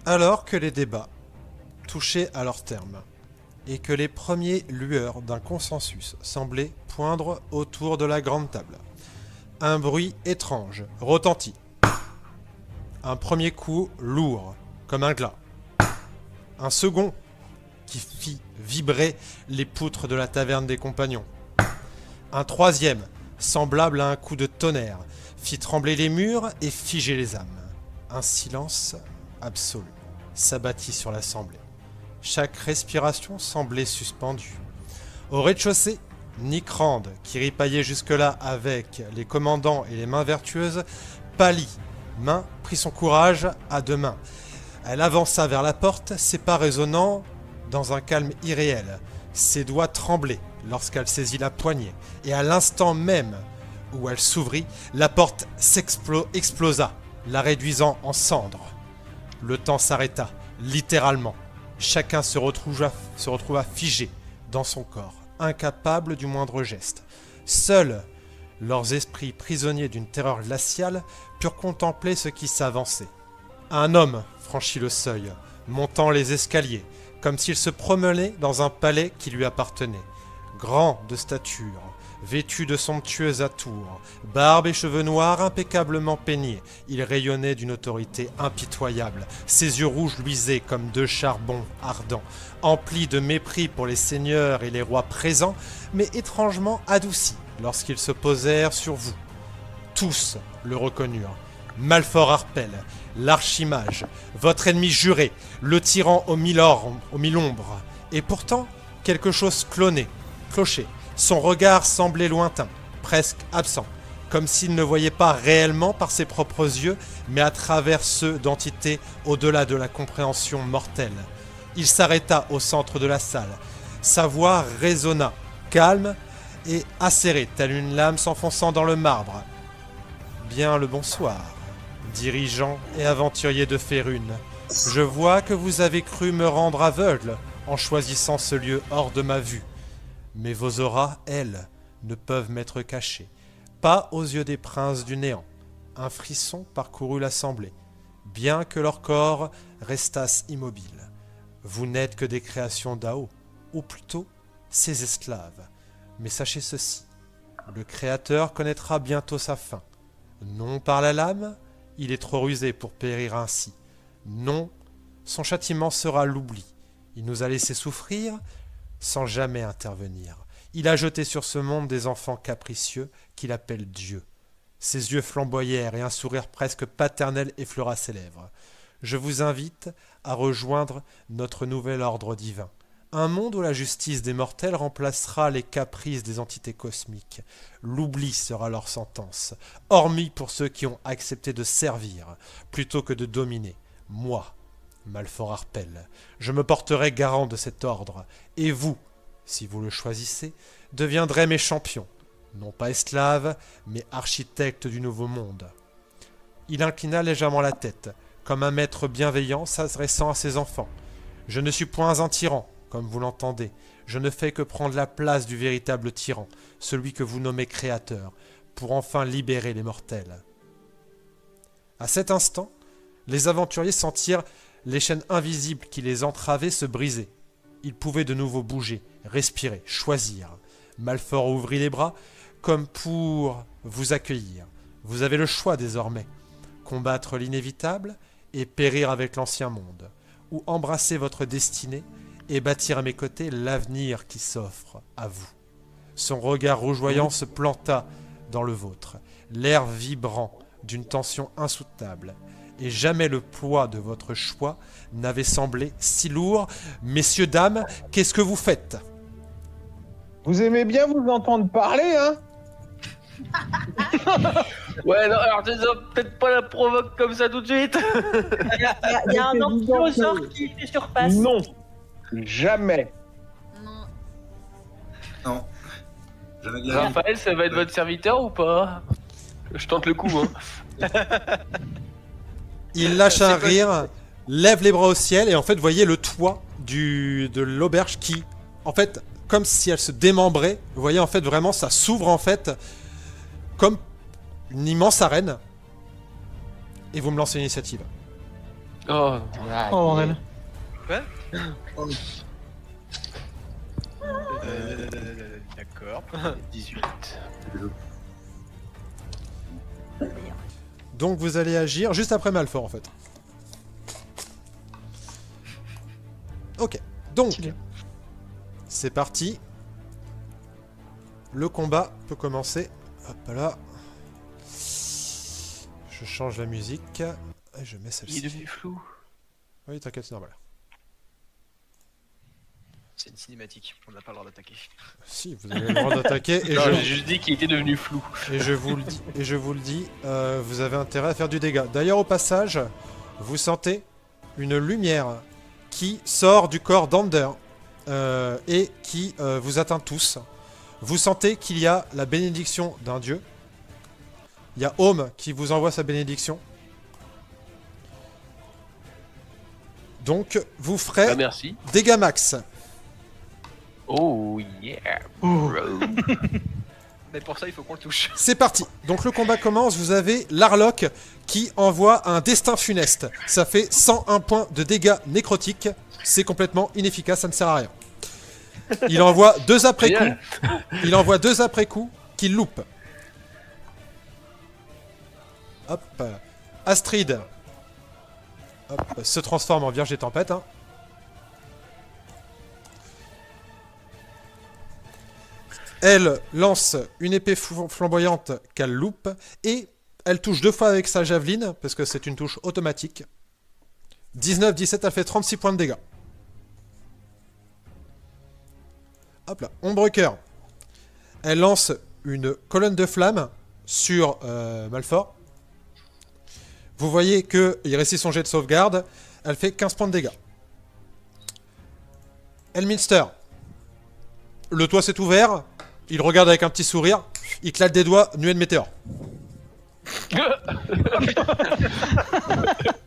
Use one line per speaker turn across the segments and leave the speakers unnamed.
Alors que les débats touchaient à leur terme, et que les premières lueurs d'un consensus semblaient poindre autour de la grande table, un bruit étrange retentit. Un premier coup lourd, comme un glas. Un second, qui fit vibrer les poutres de la taverne des compagnons. Un troisième, semblable à un coup de tonnerre, fit trembler les murs et figer les âmes. Un silence absolu s'abattit sur l'assemblée. Chaque respiration semblait suspendue. Au rez-de-chaussée, Nick Rand, qui ripaillait jusque-là avec les commandants et les mains vertueuses, pâlit. Main prit son courage à deux mains. Elle avança vers la porte, ses pas résonnant dans un calme irréel. Ses doigts tremblaient lorsqu'elle saisit la poignée. Et à l'instant même où elle s'ouvrit, la porte explosa, la réduisant en cendres. Le temps s'arrêta, littéralement. Chacun se retrouva figé dans son corps, incapable du moindre geste. Seuls leurs esprits prisonniers d'une terreur glaciale purent contempler ce qui s'avançait. Un homme franchit le seuil, montant les escaliers, comme s'il se promenait dans un palais qui lui appartenait. Grand de stature, vêtu de somptueux atours, barbe et cheveux noirs impeccablement peignés, il rayonnait d'une autorité impitoyable. Ses yeux rouges luisaient comme deux charbons ardents, emplis de mépris pour les seigneurs et les rois présents, mais étrangement adoucis lorsqu'ils se posèrent sur vous. Tous le reconnurent. Malfort Harpel, l'archimage, votre ennemi juré, le tyran aux mille ombres, et pourtant quelque chose clochait. Son regard semblait lointain, presque absent, comme s'il ne voyait pas réellement par ses propres yeux, mais à travers ceux d'entités au-delà de la compréhension mortelle. Il s'arrêta au centre de la salle. Sa voix résonna, calme et acérée, telle une lame s'enfonçant dans le marbre. Bien le bonsoir, dirigeant et aventurier de Férune. Je vois que vous avez cru me rendre aveugle en choisissant ce lieu hors de ma vue. Mais vos auras, elles, ne peuvent m'être cachées. Pas aux yeux des princes du néant. Un frisson parcourut l'assemblée, bien que leurs corps restassent immobiles. Vous n'êtes que des créations d'Ao, ou plutôt ses esclaves. Mais sachez ceci, le Créateur connaîtra bientôt sa fin. Non par la lame, il est trop rusé pour périr ainsi. Non, son châtiment sera l'oubli. Il nous a laissé souffrir sans jamais intervenir. Il a jeté sur ce monde des enfants capricieux qu'il appelle Dieu. Ses yeux flamboyèrent et un sourire presque paternel effleura ses lèvres. Je vous invite à rejoindre notre nouvel ordre divin. Un monde où la justice des mortels remplacera les caprices des entités cosmiques. L'oubli sera leur sentence, hormis pour ceux qui ont accepté de servir plutôt que de dominer. Moi, Malfort Harpel, je me porterai garant de cet ordre, et vous, si vous le choisissez, deviendrez mes champions, non pas esclaves, mais architectes du nouveau monde. Il inclina légèrement la tête, comme un maître bienveillant s'adressant à ses enfants. Je ne suis point un tyran, comme vous l'entendez, je ne fais que prendre la place du véritable tyran, celui que vous nommez créateur, pour enfin libérer les mortels. À cet instant, les aventuriers sentirent les chaînes invisibles qui les entravaient se briser. Ils pouvaient de nouveau bouger, respirer, choisir. Malfort ouvrit les bras, comme pour vous accueillir. Vous avez le choix désormais. Combattre l'inévitable et périr avec l'ancien monde. Ou embrasser votre destinée et bâtir à mes côtés l'avenir qui s'offre à vous. Son regard rougeoyant se planta dans le vôtre, l'air vibrant d'une tension insoutenable. Et jamais le poids de votre choix n'avait semblé si lourd. Messieurs, dames, qu'est-ce que vous faites?
Vous aimez bien vous entendre parler, hein?
Ouais, non, alors peut-être pas la provoque comme ça tout de suite.
Il y a un ankylosaure qui fait surpasse.
Non, jamais.
Non.
Non. Jamais de la vie.
Raphaël, ça va être votre serviteur ou pas? Je tente le coup, hein.
Il lâche un rire, lève les bras au ciel, et en fait, vous voyez le toit de l'auberge qui, en fait, comme si elle se démembrait, vous voyez, en fait, vraiment, ça s'ouvre, en fait, comme une immense arène. Et vous me lancez l'initiative.
Oh,
Oh, Aurel.
D'accord.
18.
Donc vous allez agir juste après Malfort en fait. Ok, donc
Stylé.
c'est parti. Le combat peut commencer. Hop là. Je change la musique. Et je mets
Il est
celle-ci.
devenu flou.
Oui, t'inquiète, c'est normal.
C'est une cinématique, on n'a pas le droit d'attaquer.
Si, vous avez le droit d'attaquer et
Non,
je...
j'ai juste dit qu'il était devenu flou.
Et je vous le dis, vous avez intérêt à faire du dégât. D'ailleurs, au passage, vous sentez une lumière qui sort du corps d'Ander et qui vous atteint tous. Vous sentez qu'il y a la bénédiction d'un dieu. Il y a Home qui vous envoie sa bénédiction. Donc, vous ferez
Ah, merci.
dégâts max.
Oh yeah.
Ouh.
Bro.
Mais pour ça, il faut qu'on le touche.
C'est parti. Donc le combat commence, vous avez l'Arlock qui envoie un destin funeste. Ça fait 101 points de dégâts nécrotiques. C'est complètement inefficace, ça ne sert à rien. Il envoie 2 après-coups.
Génial.
Il envoie 2 après-coups qu'il loupe. Hop. Astrid. Hop, se transforme en Vierge et Tempête. Hein. Elle lance une épée flamboyante qu'elle loupe et elle touche 2 fois avec sa javeline parce que c'est une touche automatique. 19, 17, elle fait 36 points de dégâts. Hop là, Ombrecoeur. Elle lance une colonne de flammes sur Malfort. Vous voyez qu'il réussit son jet de sauvegarde. Elle fait 15 points de dégâts. Elminster. Le toit s'est ouvert. Il regarde avec un petit sourire. Il claque des doigts, nuée de météore.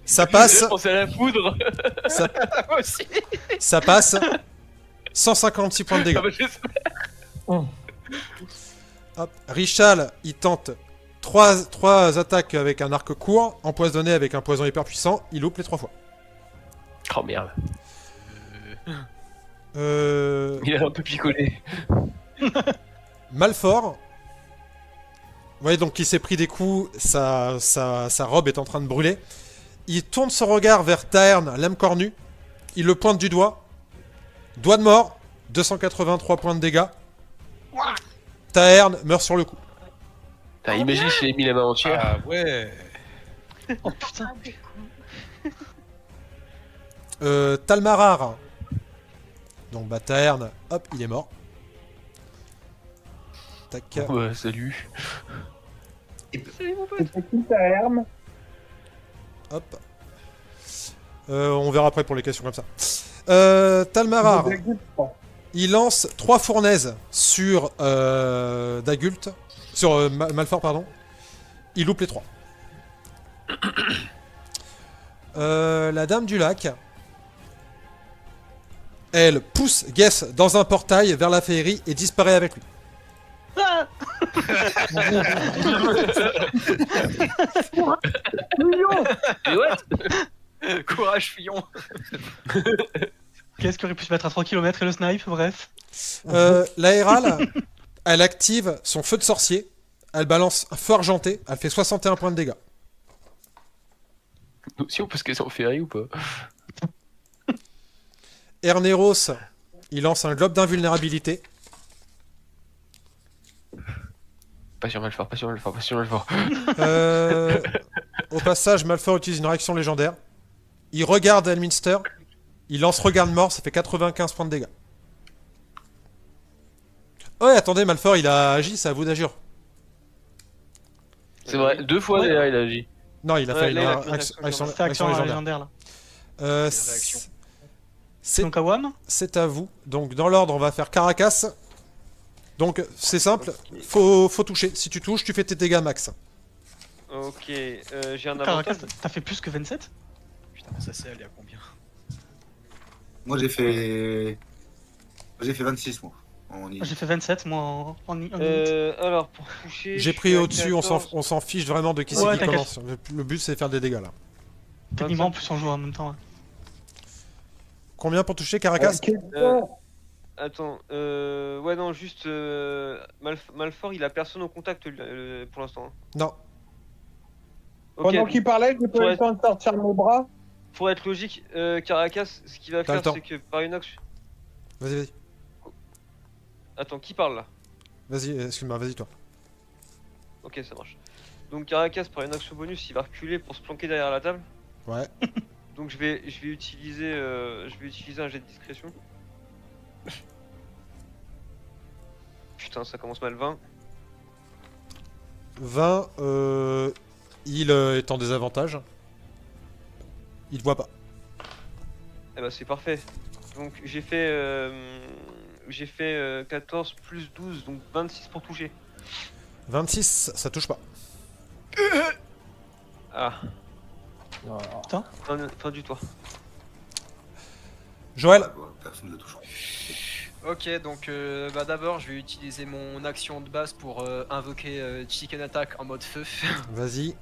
Ça passe.
J'ai pensé à la poudre.
Ça,
Moi aussi.
ça passe. 156 points de
Ah
dégâts.
bah, j'espère.
Hop. Richal, il tente 3 attaques avec un arc court, empoisonné avec un poison hyper puissant. Il loupe les 3 fois.
Oh merde.
Euh...
Il a un peu picolé.
Malfort. Vous voyez donc qu'il s'est pris des coups, sa robe est en train de brûler. Il tourne son regard vers Taern, l'âme cornue. Il le pointe du doigt. Doigt de mort. 283 points de dégâts. Taern meurt sur le coup.
Putain, imagine si j'ai mis la main entière.
Ah ouais.
Oh putain.
Talmarar. Donc bah Taern, hop, il est mort. Tac.
Ouais, salut.
C'était qui ta herme?
Hop. On verra après pour les questions comme ça. Talmarar, il lance 3 fournaises sur Dagult. Sur Malfort, pardon. Il loupe les 3. La Dame du Lac. Elle pousse Guess dans un portail vers la féerie et disparaît avec lui.
Ah
Et what?
Courage, Fillon.
Qu'est-ce qui aurait pu se mettre à 3 km et le snipe, bref.
La Hérale, elle active son feu de sorcier. Elle balance un feu argenté. Elle fait 61 points de dégâts.
Nous aussi, on peut se casser en féerie ou pas?
Erneros, il lance un globe d'invulnérabilité.
Pas sur Malfort, pas sur Malfort, pas sur Malfort.
Au passage, Malfort utilise une réaction légendaire. Il regarde Elminster. Il lance Regarde mort, ça fait 95 points de dégâts. Ouais, attendez, Malfort, il a agi, c'est à vous d'agir.
C'est vrai, 2 fois déjà il a agi.
Non, il a
Ouais,
fait une
là, il a fait une
action
C'est action
légendaire.
légendaire là.
réaction.
C'est
Donc à WAM.
c'est à vous. Donc, dans l'ordre, on va faire Caracas. Donc, c'est simple, faut toucher. Si tu touches, tu fais tes dégâts max.
Ok, j'ai un
Caracas,
avantage.
t'as fait plus que 27?
Putain, ça c'est allé à combien?
Moi j'ai fait. J'ai fait 26 moi.
J'ai fait 27 moi en limite.
Alors pour toucher.
J'ai
je
pris
suis à
au-dessus,
14.
on s'en fiche vraiment de qui
Ouais,
c'est qui
t'inquiète.
commence. Le but, c'est de faire des dégâts là.
Techniquement, en plus, on joue en même temps.
Combien pour toucher, Caracas?
Attends, ouais, non, juste. Malfort, il a personne au contact pour l'instant. Hein.
Non.
Ok,
Pendant qu'il parlait, j'ai pas eu le temps de sortir mes bras.
pour être logique, Caracas, ce qu'il va
T'as le
faire,
temps.
c'est que par une action.
Vas-y, vas-y.
Attends, qui parle là?
Vas-y, excuse-moi, vas-y, toi.
Ok, ça marche. Donc Caracas, par une action bonus, il va reculer pour se planquer derrière la table.
Ouais.
Donc je vais utiliser un jet de discrétion. Putain, ça commence mal. 20.
20, il est en désavantage. Il voit pas.
Eh bah c'est parfait. Donc j'ai fait 14 plus 12, donc 26 pour toucher.
26, ça touche pas.
Ah,
Putain.
fin du tour.
Joël,
Personne ne le touche.
Ok, donc bah d'abord je vais utiliser mon action de base pour invoquer Chicken Attack en mode feu.
vas-y.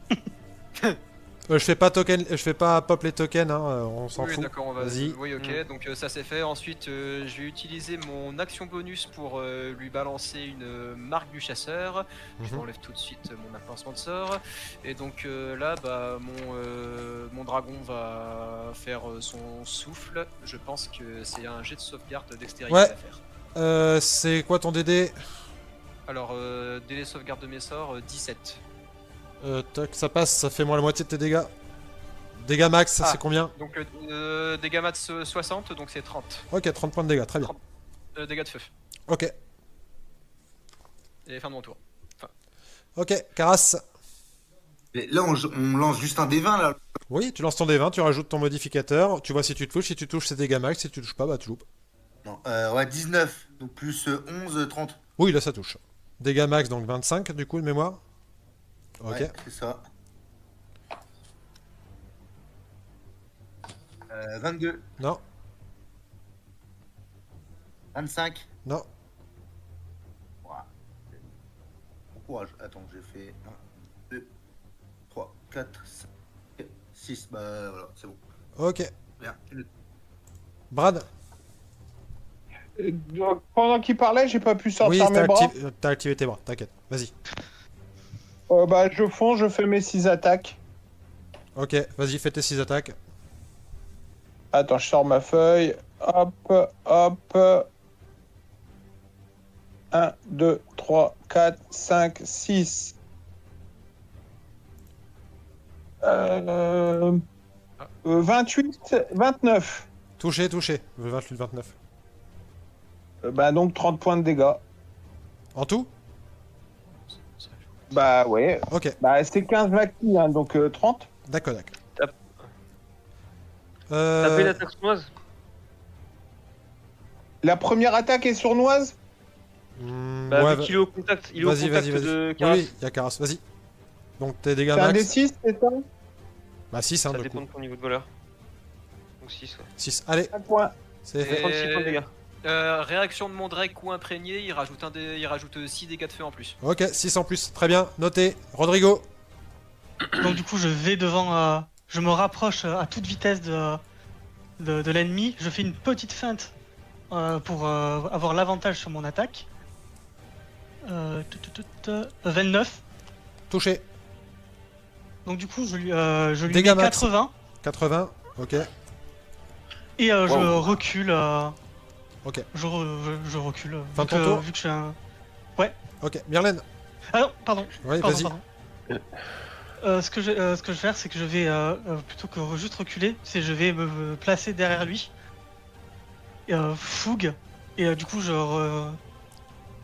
Je fais pas token, je fais pas pop les tokens, hein, on s'en
Oui,
fout.
d'accord, on va.
Vas-y.
Oui, ok, donc ça c'est fait. Ensuite, je vais utiliser mon action bonus pour lui balancer une marque du chasseur. Je
Mhm.
m'enlève tout de suite mon apparencement de sort. Et donc là, bah, mon dragon va faire son souffle. Je pense que c'est un jet de sauvegarde dextérité
Ouais.
à faire.
C'est quoi ton DD?
Alors, délai de sauvegarde de mes sorts, 17.
Tac, ça passe, ça fait moins la moitié de tes dégâts. Dégâts max,
Ah.
c'est combien?
Donc, dégâts max 60, donc c'est 30.
Ok, 30 points de dégâts, très bien.
Dégâts de feu.
Ok,
Et fin de mon tour.
ok, Caras.
Mais là, on lance juste un des 20 là.
Oui, tu lances ton D20, tu rajoutes ton modificateur, tu vois si tu touches, si tu touches c'est dégâts max, si tu touches pas, bah tu loupes.
Non, ouais, 19. Donc plus 11, 30.
Oui, là ça touche. Dégâts max, donc 25 du coup de mémoire. Ok,
Ouais, c'est ça. 22.
non,
25.
non,
Ouah. Bon courage. Attends, j'ai fait 1, 2, 3, 4, 5, 6. Bah voilà, c'est bon.
ok.
Bien.
Brad,
Donc, pendant qu'il parlait, j'ai pas pu
oui,
sortir mes bras.
t'as activé tes bras, t'inquiète, vas-y.
Bah, je fonce, je fais mes 6 attaques.
Ok, vas-y, fais tes 6 attaques.
Attends, je sors ma feuille. Hop, hop. 1, 2, 3, 4, 5, 6. 28, 29.
Touché, touché, 28, 29.
Bah, donc 30 points de dégâts.
En tout?
Bah, ouais.
Ok,
Bah, c'est 15 vaquilles, hein, donc 30.
d'accord, d'accord.
T'as fait l'attaque sournoise?
La première attaque est sournoise.
Bah,
ouais,
vu qu'il est au contact, il est au
vas-y,
contact
vas-y, vas-y.
de
Oui,
Caras.
oui, il y a Caras, vas-y. Donc tes dégâts
C'est un des
max.
6, c'est ça?
Bah 6, hein,
Ça
du
dépend
coup.
de ton niveau de voleur. Donc 6, ouais.
6, allez,
5 points.
c'est fait.
36 points de dégâts.
Réaction de mon Drake coup imprégné, il rajoute 6 dégâts de feu en plus.
Ok, 6 en plus, très bien, noté. Rodrigo,
Donc du coup, je vais devant, je me rapproche à toute vitesse de l'ennemi. Je fais une petite feinte pour avoir l'avantage sur mon attaque. 29.
touché.
Donc du coup, je lui
Dégâts
mets
max.
80
80, ok,
et je
Wow.
recule.
ok,
Je recule.
Fin de ton tour.
Vu que je suis un...
ok. Myrlène,
Ah non, pardon.
oui,
Pardon,
vas-y.
pardon. Ce que je vais faire, c'est que je vais, plutôt que juste reculer, c'est je vais me placer derrière lui. Fougue. Et du coup,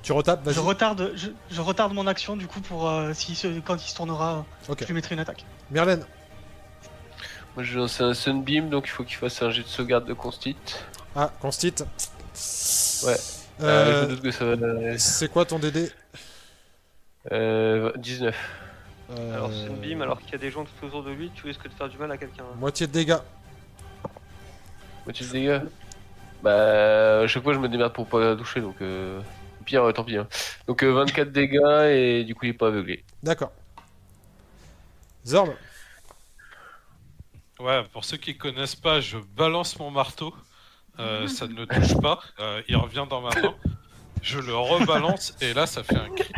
Tu retapes,
je
vas-y.
retarde, je retarde mon action du coup pour quand il se tournera,
Ok.
je lui mettrai une attaque.
Myrlène,
Moi je lance un Sunbeam, donc il faut qu'il fasse un jet de sauvegarde de Constit.
ah, constit.
Ouais. Je me doute que ça va.
C'est quoi ton DD?
19.
Alors Sunbeam, alors qu'il y a des gens tout autour de lui, tu risques de faire du mal à quelqu'un.
Moitié de dégâts.
Moitié de dégâts. Bah, à chaque fois je me démerde pour pas toucher, donc pire, tant pis. Hein. Donc 24 dégâts et du coup il est pas aveuglé.
D'accord. Zorb,
Ouais, pour ceux qui connaissent pas, je balance mon marteau. Ça ne touche pas. Il revient dans ma main. Je le rebalance et là, ça fait un crit.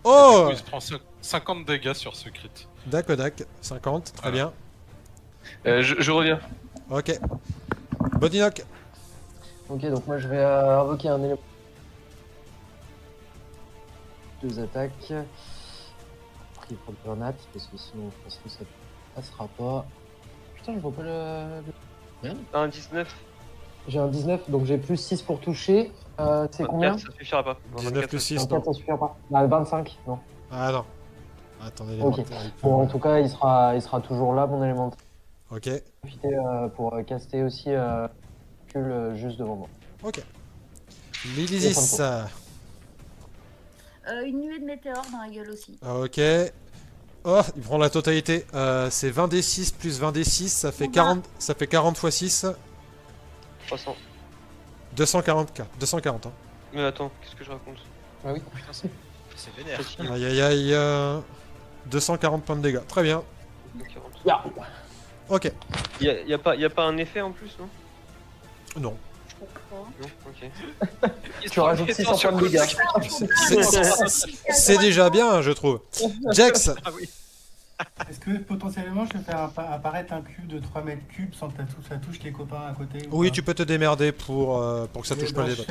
Oh!
Du coup, il se prend 50 dégâts sur ce crit.
D'accord, 50, très bien.
Je reviens.
Ok. Bodinoc.
Ok, donc moi je vais invoquer un élément. 2 attaques. Pris pour le grenade, parce que sinon je pense que ça passera pas. Putain, je vois pas le. Merde.
Un 19.
J'ai un 19, donc j'ai plus 6 pour toucher. C'est combien?
Ça suffira pas.
19 plus 6,
24, ça suffira pas. Ah, 25, non.
Ah non. Attendez,
Ok. Bon, en tout cas, il sera toujours là, mon élémentaire.
Ok.
Profiter pour caster aussi juste devant moi.
Ok. Lilisis.
Une nuée de météores dans la gueule aussi.
Ok. Oh, il prend la totalité. C'est 20d6 plus 20d6, ça fait 40, ça fait 40 x 6.
300.
240k. 240, hein.
Mais attends, qu'est-ce que je raconte?
Ah oui.
Putain, c'est vénère.
Aïe aïe aïe. 240 points de dégâts. Très bien.
40.
Yeah.
Ok.
Y a pas un effet en plus, non?
Non.
Non, ok.
Tu rajoutes 600 points de dégâts.
C'est déjà bien, je trouve. Jax.
Ah oui.
Est-ce que potentiellement je peux faire apparaître un cube de 3 mètres cubes sans que ça touche les copains à côté?
Oui, tu peux te démerder pour que ça
Et
touche pas
ben,
les autres.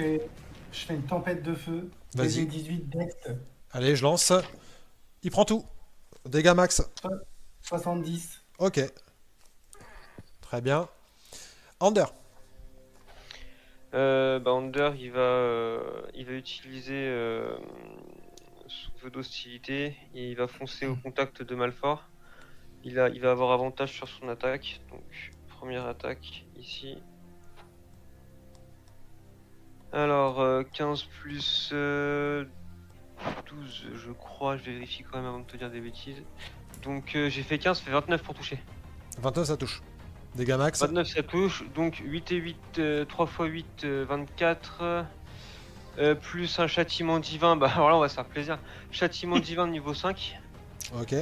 je fais une tempête de feu.
Vas-y.
18 dex.
Allez, je lance. Il prend tout. Dégâts max.
70.
Ok. Très bien. Ander.
Ander, il va utiliser son feu d'hostilité et il va foncer au contact de Malfort. Il va avoir avantage sur son attaque. Donc, première attaque ici. Alors, 15 plus 12, je crois. Je vérifie quand même avant de te dire des bêtises. Donc, j'ai fait 15, ça fait 29 pour toucher.
29, ça touche. Dégâts max.
29 ça touche, donc 8 et 8, 3 x 8, 24, plus un châtiment divin, bah alors là on va se faire plaisir. Châtiment divin niveau 5.
Ok.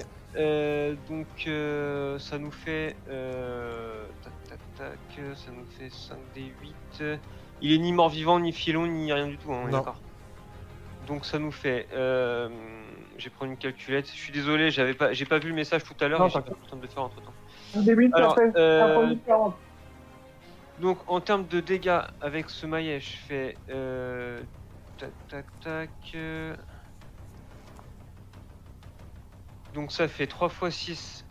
Donc ça nous fait... ça nous fait 5d8. Il est ni mort-vivant, ni filon, ni rien du tout, hein, on est d'accord. Donc ça nous fait... j'ai pris une calculette, je suis désolé, j'ai pas vu le message tout à l'heure et j'ai pas eu le temps de le faire entre temps. Alors, donc en termes de dégâts avec ce maillet, je fais donc ça fait 3 x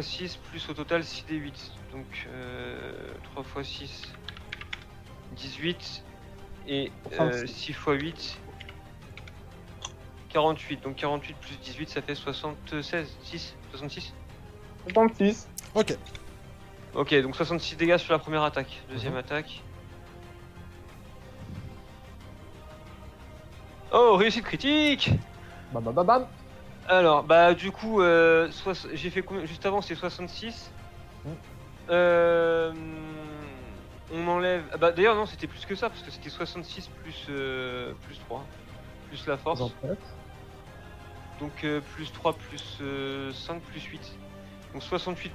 6 plus au total 6d8. Donc 3 x 6 18 et 6 x 8 48. Donc 48 plus 18 ça fait 66.
66.
Ok.
Ok, donc 66 dégâts sur la première attaque. Deuxième attaque. Oh, réussite critique!
Bam bam bam bam.
Alors, du coup, j'ai fait combien? Juste avant, c'était 66. On enlève... d'ailleurs, non, c'était plus que ça, parce que c'était 66 plus 3. Plus la force. Donc, plus 3, plus 5, plus 8. Donc 66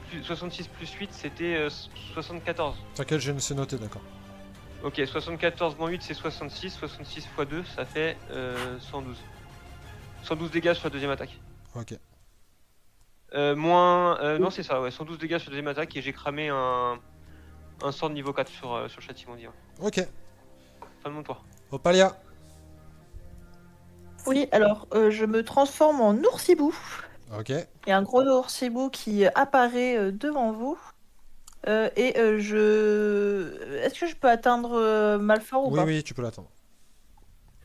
plus 8, c'était 74.
T'inquiète, je ne sais noter, d'accord.
Ok, 74 moins 8, c'est 66. 66 x 2, ça fait 112. 112 dégâts sur la deuxième attaque.
Ok.
Non, c'est ça, ouais. 112 dégâts sur la deuxième attaque et j'ai cramé un sort de niveau 4 sur le châtiment divin.
Ok.
Fin de mon tour.
Opalia.
Oui, alors je me transforme en oursibou.
Ok.
Il y a un gros oursibou qui apparaît devant vous. Est-ce que je peux atteindre Malfort ou
Oui,
pas?
oui, tu peux l'attendre.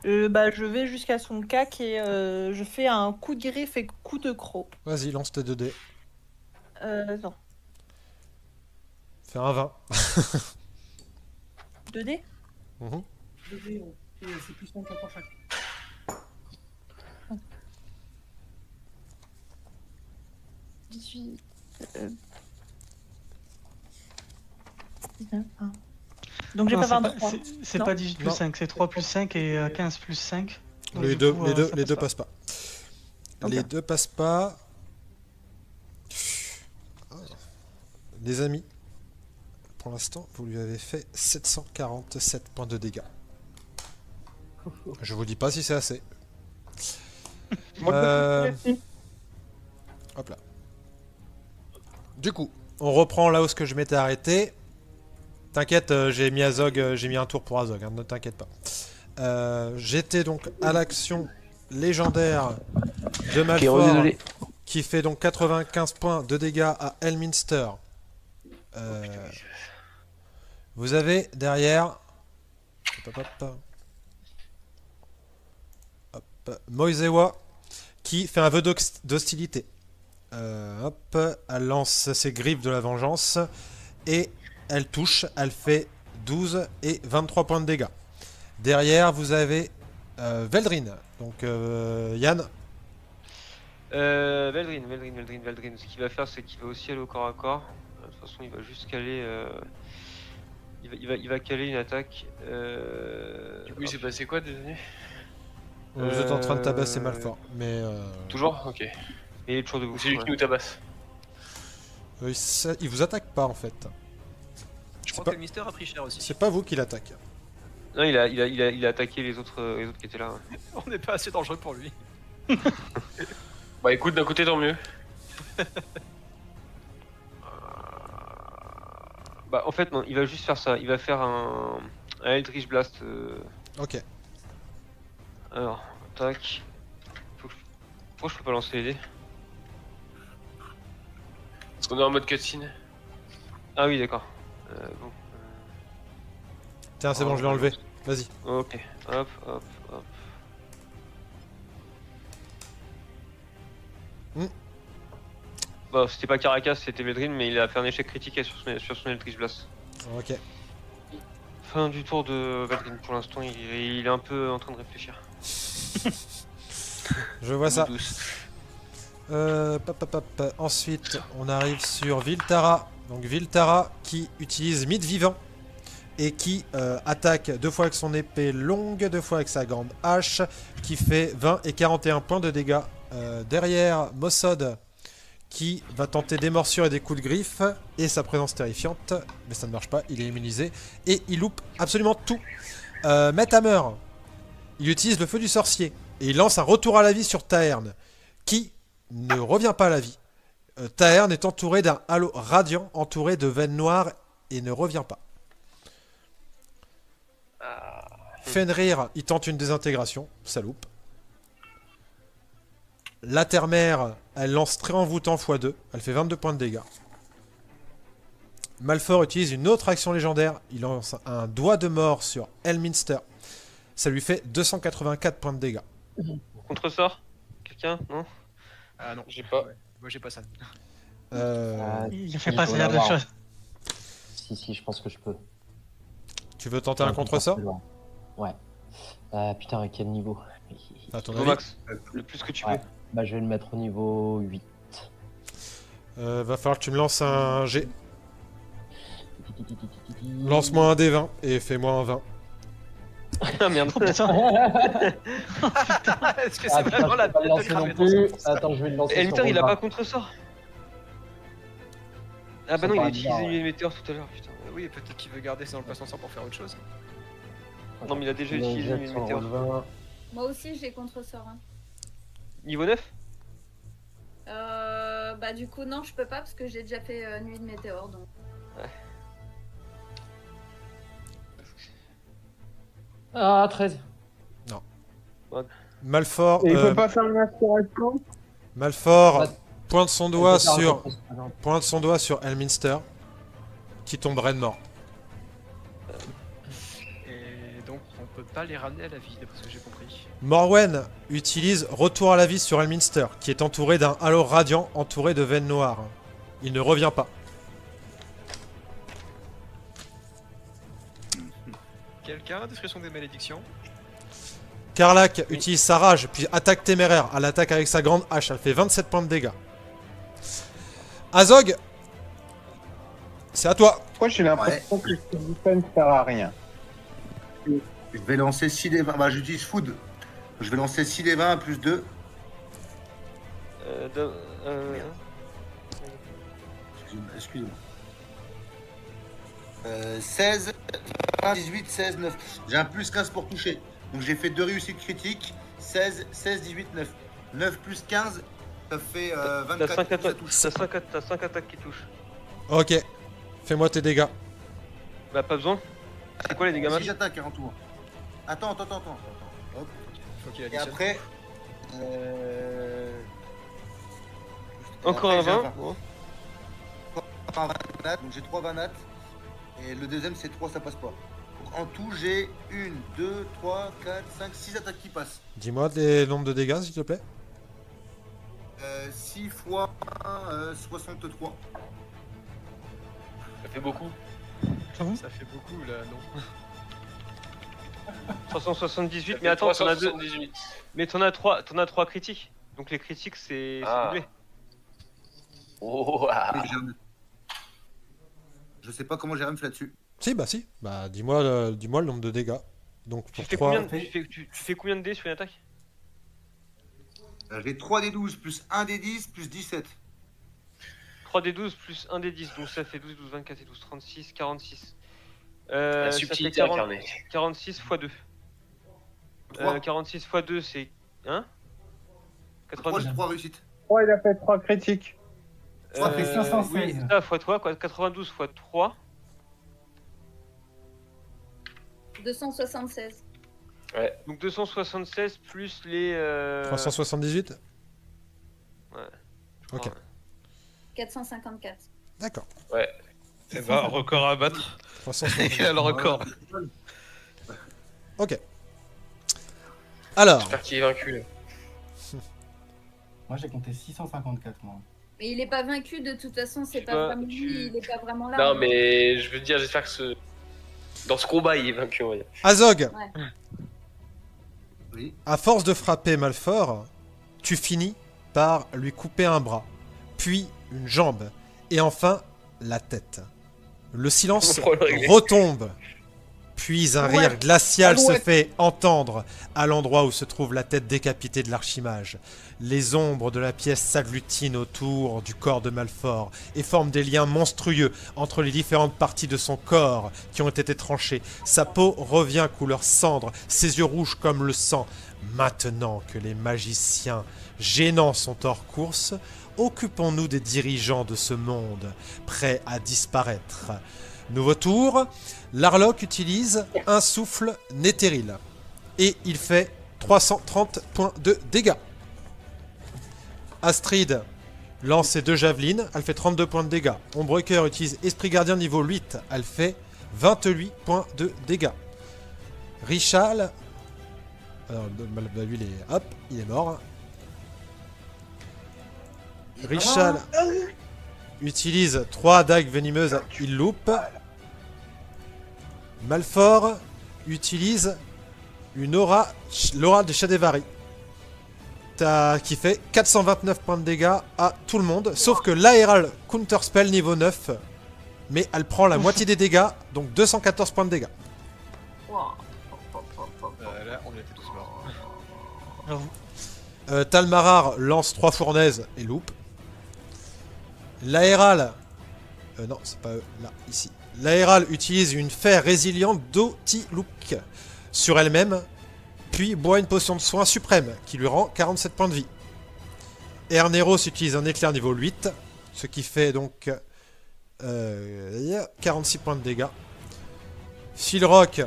Je vais jusqu'à son cac et je fais un coup de griffe et coup de croc.
Vas-y, lance tes 2 dés.
Non.
Fais un 20.
2 dés?
2 dés, c'est plus 100 pour chaque.
Donc j'ai pas 23.
C'est pas 18 plus 5, c'est 3 plus 5 et 15 plus 5. Donc,
Les
du
deux,
coup,
les deux passent pas. Les deux passent pas. Les amis, pour l'instant, vous lui avez fait 747 points de dégâts. Je vous dis pas si c'est assez. Hop là. Du coup, on reprend là où ce que je m'étais arrêté. T'inquiète, j'ai mis Azog, j'ai mis un tour pour Azog, hein, ne t'inquiète pas. J'étais donc à l'action légendaire de Malfort, qui fait donc 95 points de dégâts à Elminster. Vous avez derrière Moisewa qui fait un vœu d'hostilité. Hop, elle lance ses griffes de la vengeance et elle touche, elle fait 12 et 23 points de dégâts. Derrière, vous avez Veldrin. Donc, Yann.
Veldrin. Ce qu'il va faire, c'est qu'il va aussi aller au corps à corps. De toute façon, il va juste caler. Il va caler une attaque.
Du coup, il s'est passé quoi, désolé?
Vous êtes en train de tabasser Malfort, mais.
Toujours? Ok. Et il est toujours debout.
C'est lui qui nous tabasse.
Il vous attaque pas en fait.
Je crois que le Mister a pris cher aussi.
C'est pas vous qui l'attaque.
Non, il a attaqué les autres qui étaient là.
On n'est pas assez dangereux pour lui.
Bah écoute, d'un côté tant mieux.
Bah en fait non, il va juste faire ça. Il va faire un Eldritch Blast.
Ok.
Alors, tac. Pourquoi je peux pas lancer les dés?
Parce qu'on est en mode cutscene.
Ah oui, d'accord.
Tiens, c'est bon, je l'ai enlevé. Vas-y.
Ok. Hop. Bon, c'était pas Caracas, c'était Veldrin, mais il a fait un échec critique sur son Eldritch Blast.
Ok.
Fin du tour de Veldrin pour l'instant, il est un peu en train de réfléchir.
Je vois ça. Ensuite, on arrive sur Viltara. Donc Viltara qui utilise Mythe Vivant et qui attaque 2 fois avec son épée longue, 2 fois avec sa grande hache, qui fait 20 et 41 points de dégâts. Derrière, Mossod qui va tenter des morsures et des coups de griffe et sa présence terrifiante, mais ça ne marche pas, il est immunisé et il loupe absolument tout. Methammer, il utilise le feu du sorcier et il lance un retour à la vie sur Taerne qui ne revient pas à la vie. Taerne est entouré d'un halo radiant entouré de veines noires et ne revient pas. Fenrir, il tente une désintégration, ça loupe. La Terre-Mère, elle lance très envoûtant x2, elle fait 22 points de dégâts. Malfort utilise une autre action légendaire, il lance un doigt de mort sur Elminster. Ça lui fait 284 points de dégâts.
Contre-sort? Quelqu'un? Non?
Ah non,
j'ai pas.
Ouais. Moi j'ai pas ça.
Il fait pas ce genre de choses.
Si, je pense que je peux.
Tu veux tenter un contre-sort?
Ouais. Putain, à quel niveau?
À ton
Au max, le plus que tu peux.
Bah, je vais le mettre au niveau 8.
Va falloir que tu me lances un G. Lance-moi un D20 et fais-moi un 20.
Ah merde.
Oh, putain.
Est-ce que c'est vraiment la tête de cramer dans son sens?
Attends, je vais le lancer.
Elminster,
sur
il a
Romain.
pas contre-sort. Ah bah non, il a utilisé une nuée météore tout à l'heure, putain.
Oui, peut-être qu'il veut garder ça dans le passe-sensor pour faire autre chose.
Non, mais il a déjà utilisé une nuée météore.
Moi aussi j'ai contre-sort. Hein.
Niveau 9?
Bah du coup non, je peux pas parce que j'ai déjà fait nuit de météore donc.
Ouais.
Ah, 13.
Non.
Ouais.
Malfort.
Et il peut pas faire une inspiration?
Malfort pointe son doigt
faire un
sur
contre-sort.
pointe son doigt sur Elminster qui tomberait de mort.
Et donc on peut pas les ramener à la vie d'après ce que j'ai compris.
Morwen utilise retour à la vie sur Elminster qui est entouré d'un halo radiant entouré de veines noires. Il ne revient pas.
Quelqu'un a description des malédictions?
Karlak utilise sa rage puis attaque téméraire. Elle attaque avec sa grande hache. Elle fait 27 points de dégâts. Azog, c'est à toi.
Pourquoi j'ai l'impression que ce defense ne sert à rien?
Je vais lancer 6 des 20. Bah, j'utilise food. Je vais lancer 6 des 20 à plus 2.
Merde.
Excusez-moi. 16, 18, 16, 9. J'ai un plus 15 pour toucher. Donc j'ai fait 2 réussites critiques. 16, 16, 18, 9. 9 plus 15, ça fait 24.
T'as 5
ça touche.
t'as 5 attaques qui touchent.
Ok. Fais-moi tes dégâts.
Bah pas besoin. C'est quoi les dégâts
Si
match?
j'attaque en tour. Attends. Hop.
Faut qu'il
Et
additionne.
après.
Encore
après,
un
j'ai
20. Bon.
Un vanat, donc j'ai 3 vanats. Et le deuxième c'est 3, ça passe pas. Donc en tout j'ai 1, 2, 3, 4, 5, 6 attaques qui passent.
Dis-moi les nombres de dégâts, s'il te plaît.
6 fois 63.
Ça fait beaucoup.
Ça fait beaucoup là, non?
378, mais attends, t'en as 2.
378.
Mais t'en as 3 critiques. Donc les critiques c'est doublé.
Oh, ah.
Je sais pas comment j'ai rien fait là-dessus.
Si, bah si. Bah dis-moi le nombre de dégâts. Donc
Tu
pour
fais
3...
tu fais combien de dés sur une attaque?
J'ai 3 des 12 plus 1 des 10 plus 17.
3 des 12 plus 1 des 10, donc ça fait 12, 12, 24 et 12, 36, 46.
La
Ça
subtilité
fait
incarnée.
46 x 2. 46 x 2 c'est... Hein
3, j'ai 3 réussites.
3, il a fait 3 critiques.
Ça fait 516.
Oui, ça x 3, quoi. 92 x 3.
276.
Ouais.
Donc 276 plus les...
378.
Ouais.
Ok.
454.
D'accord.
Ouais.
Eh bah, record à battre.
378.
Il a le record.
Ok. Alors.
J'espère qu'il est vaincu là.
Moi j'ai compté 654 moi.
Mais il est pas vaincu de toute façon, c'est pas
vois,
vraiment lui, il est pas vraiment là.
Non, mais je veux dire, j'espère que dans ce combat, il est vaincu, on va dire.
Azog,
Ouais.
Oui.
à force de frapper Malfort, tu finis par lui couper un bras, puis une jambe, et enfin la tête. Le silence
On va le régler.
retombe, puis un rire glacial se
Alouette.
fait entendre à l'endroit où se trouve la tête décapitée de l'archimage. Les ombres de la pièce s'agglutinent autour du corps de Malfort et forment des liens monstrueux entre les différentes parties de son corps qui ont été tranchées. Sa peau revient couleur cendre, ses yeux rouges comme le sang. Maintenant que les magiciens gênants sont hors course, occupons-nous des dirigeants de ce monde, prêts à disparaître. Nouveau tour, l'Arlock utilise un souffle néthéril. Et il fait 330 points de dégâts. Astrid lance ses 2 javelines, elle fait 32 points de dégâts. Ombrecoeur utilise Esprit Gardien niveau 8, elle fait 28 points de dégâts. Richal... Alors, lui, il est mort. Richal utilise 3 dagues venimeuses, il loupe. Malfort utilise l'aura de Shadévari, qui fait 429 points de dégâts à tout le monde, sauf que l'Aéral Counterspell niveau 9, mais elle prend la moitié des dégâts, donc 214 points de dégâts.
Là, on était tous morts.
J'avoue.
Talmarar lance 3 fournaises et loupe. L'Aéral... non, c'est pas eux, là, ici. L'Aéral utilise une fer résiliente d'Otilook sur elle-même, puis boit une potion de soin suprême qui lui rend 47 points de vie. Erneros utilise un éclair niveau 8, ce qui fait donc 46 points de dégâts. Philrock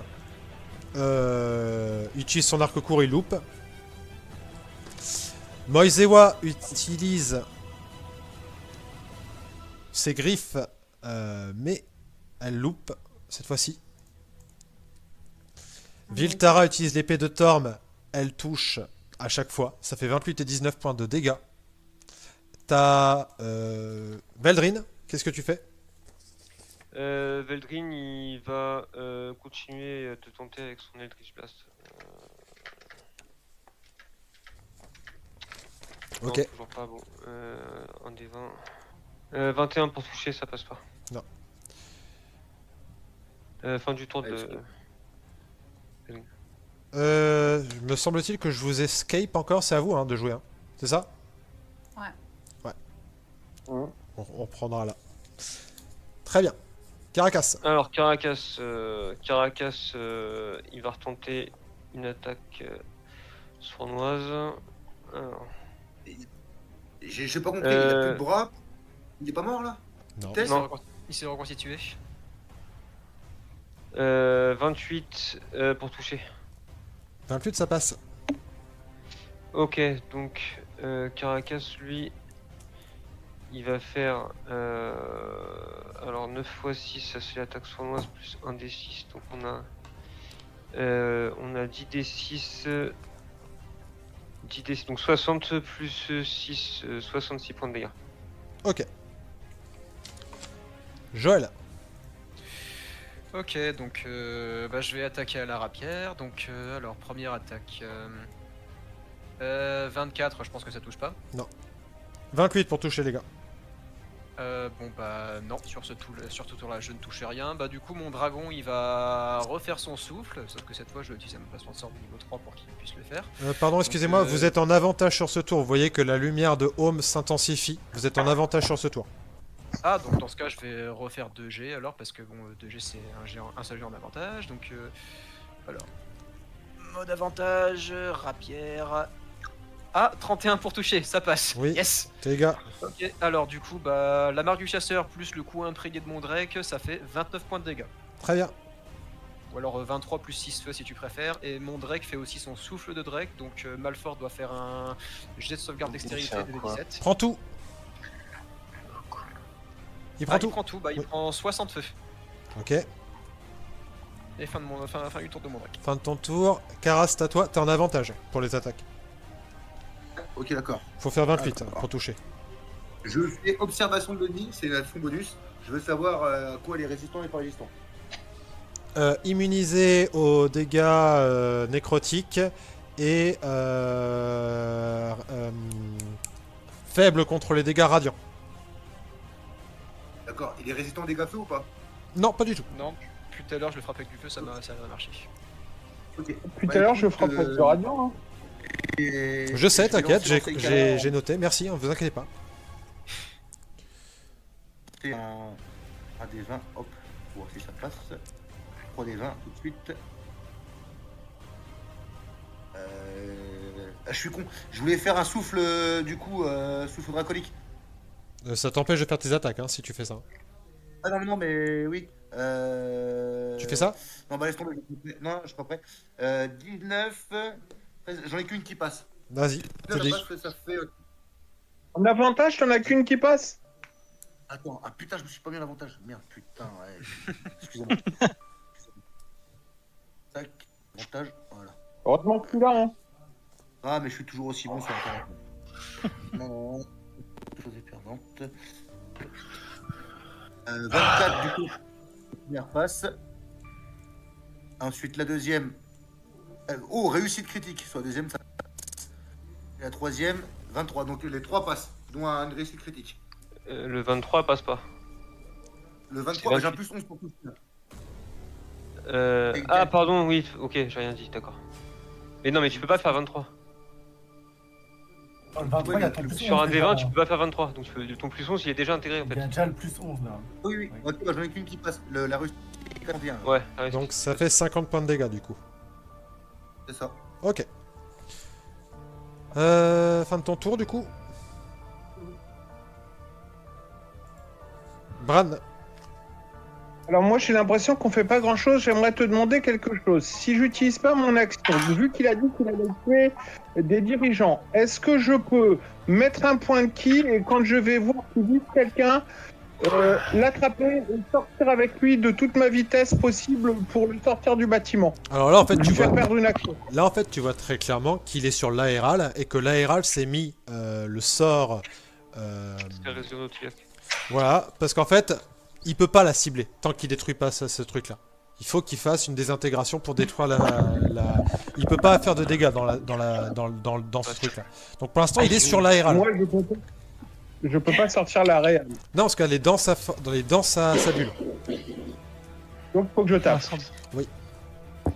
utilise son arc court et loupe. Moisewa utilise ses griffes, mais elle loupe cette fois-ci. Viltara utilise l'épée de Torm, elle touche à chaque fois, ça fait 28 et 19 points de dégâts. T'as Veldrin, qu'est-ce que tu fais?
Veldrin il va continuer de tenter avec son Eldritch Blast.
Ok.
Non, toujours pas, bon. Un des 20. 21 pour toucher, ça passe pas.
Non.
Fin du tour de...
Me semble-t-il que je vous escape encore, c'est à vous hein, de jouer, hein. C'est ça?
Ouais.
Ouais. On reprendra là. Très bien. Caracas.
Alors, Caracas, il va retenter une attaque sournoise. Alors,
J'ai pas compris, il a plus de bras. Il est pas mort là?
Non.
Test
Non.
Il s'est reconstitué.
28 pour toucher.
28, ça passe.
Ok, donc Caracas, lui, il va faire. Alors 9 x 6, ça c'est l'attaque sournoise plus 1 d 6. Donc on a 10 d 6. 10 d 6, donc 60 plus 6, 66 points de dégâts.
Ok. Joël.
Ok, donc je vais attaquer à la rapière. Donc, alors, première attaque. 24, je pense que ça touche pas.
Non. 28 pour toucher les gars.
Bon bah non, sur ce tour-là je ne touche rien. Bah du coup mon dragon il va refaire son souffle, sauf que cette fois je vais utiliser mon placement de sort de niveau 3 pour qu'il puisse le faire.
Pardon, excusez-moi, vous êtes en avantage sur ce tour. Vous voyez que la lumière de Home s'intensifie. Vous êtes en avantage sur ce tour.
Ah donc dans ce cas je vais refaire 2G alors parce que bon 2G c'est un seul jet en avantage. Donc alors mode avantage, rapière. Ah, 31 pour toucher, ça passe.
Oui.
Yes.
Les gars.
Ok, alors du coup, bah, la marque du chasseur plus le coup imprégné de mon Drake, ça fait 29 points de dégâts.
Très bien.
Ou alors 23 plus 6 feux si tu préfères. Et mon Drake fait aussi son souffle de Drake, donc Malfort doit faire un jet de sauvegarde dextérité de 17.
Prends tout. Il prend tout.
Il prend tout, bah il prend 60 feux.
Ok.
Et fin du tour de mon Drake.
Fin de ton tour. Karas, c'est à toi. T'es en avantage pour les attaques.
Ok, d'accord.
Faut faire 28 pour toucher.
Je fais observation de l'ennemi, c'est l'action bonus. Je veux savoir à quoi elle est résistant et pas résistant.
Immunisé aux dégâts nécrotiques et faible contre les dégâts radiants.
D'accord, il est résistant aux dégâts feu ou pas?
Non, pas du tout.
Non, plus tout à l'heure je le frappe avec du feu, ça va marcher.
Ok.
Plus tout à l'heure, je frappe avec le radiant. Hein.
Je sais, t'inquiète, j'ai noté. Merci, ne vous inquiétez pas.
C'est un des 20, hop, pour voir si ça passe. 3 des 20 tout de suite. Je suis con, je voulais faire un souffle du coup, souffle dracolique.
Ça t'empêche de faire tes attaques hein, si tu fais ça.
Ah non, mais oui.
Tu fais ça?
Non, bah laisse tomber. Non, je suis pas prêt. 19. J'en ai qu'une qui passe.
Vas-y.
Ça fait.
En avantage, t'en as qu'une qui passe?
Attends, ah putain, je me suis pas mis en avantage. Merde, putain, ouais. Excusez-moi. Tac, avantage, voilà.
Heureusement que tu l'as, hein.
Ah, mais je suis toujours aussi bon sur Internet. Non. Chose perdante. 24 du coup. Première passe. Ensuite la deuxième. Oh, réussite critique. Soit la deuxième, ça. Et la troisième, 23. Donc les trois passent, dont une réussite critique.
Le 23 passe pas.
Le 23, j'ai un plus 11 pour tout.
Ah, pardon, oui, ok, j'ai rien dit, d'accord. Mais non, mais tu peux pas faire 23.
Le 23, il a ton plus 11,
Sur un
déjà.
D20, tu peux pas faire 23. Donc ton plus 11, il est déjà intégré en fait.
Il y a déjà le plus 11 là.
Oui. Ok, bah, j'en ai qu'une qui passe. La réussite 41.
Ouais,
donc ça fait 50 points de dégâts du coup.
C'est ça.
Ok. Fin de ton tour du coup. Bran.
Alors moi j'ai l'impression qu'on fait pas grand chose, j'aimerais te demander quelque chose. Si j'utilise pas mon action, vu qu'il a dit qu'il allait tuer des dirigeants, est-ce que je peux mettre un point de kill et quand je vais voir qu'il vise quelqu'un, l'attraper et sortir avec lui de toute ma vitesse possible pour le sortir du bâtiment?
Alors là en fait
tu vois perdre une action.
Là en fait tu vois très clairement qu'il est sur l'aéral et que l'aéral s'est mis le sort voilà, parce qu'en fait il peut pas la cibler tant qu'il détruit pas ce truc là. Il faut qu'il fasse une désintégration pour détruire il peut pas faire de dégâts dans ce truc là. Donc pour l'instant il est sur l'aéral.
Moi je peux pas sortir l'aréal.
Non parce qu'elle est dans sa bulle.
Donc faut que je tape.
Oui.
Bon,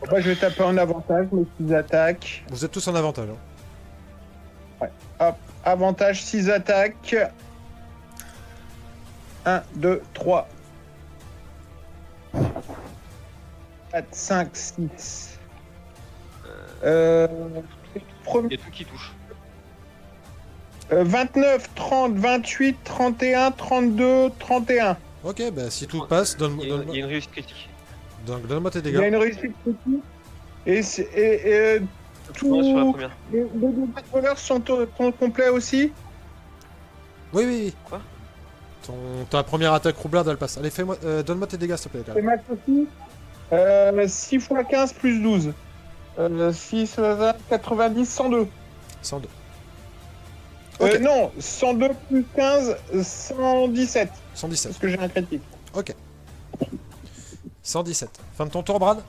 bah, je vais taper en avantage mes 6 attaques.
Vous êtes tous en avantage. Hein.
Ouais. Hop, avantage 6 attaques. 1, 2, 3, 4, 5, 6.
Il y a tout qui touche.
29, 30, 28, 31, 32, 31.
Ok, bah si tout passe,
Il y a une réussite critique.
donc donne-moi tes
Il y a
dégâts.
une réussite critique. Et
Ouais, sur la
tous
première.
les dégâts voleurs sont complets aussi.
Oui, oui.
Quoi?
Ta première attaque roublarde, elle passe. Allez, fais-moi, donne-moi tes dégâts, s'il te plaît. Quand
Et
même.
max aussi. 6 x 15 plus 12. 6, 90, 102.
102. Ok.
Non, 102 plus 15, 117.
117.
Parce que j'ai un critique.
Ok. 117. Fin de ton tour, Brad.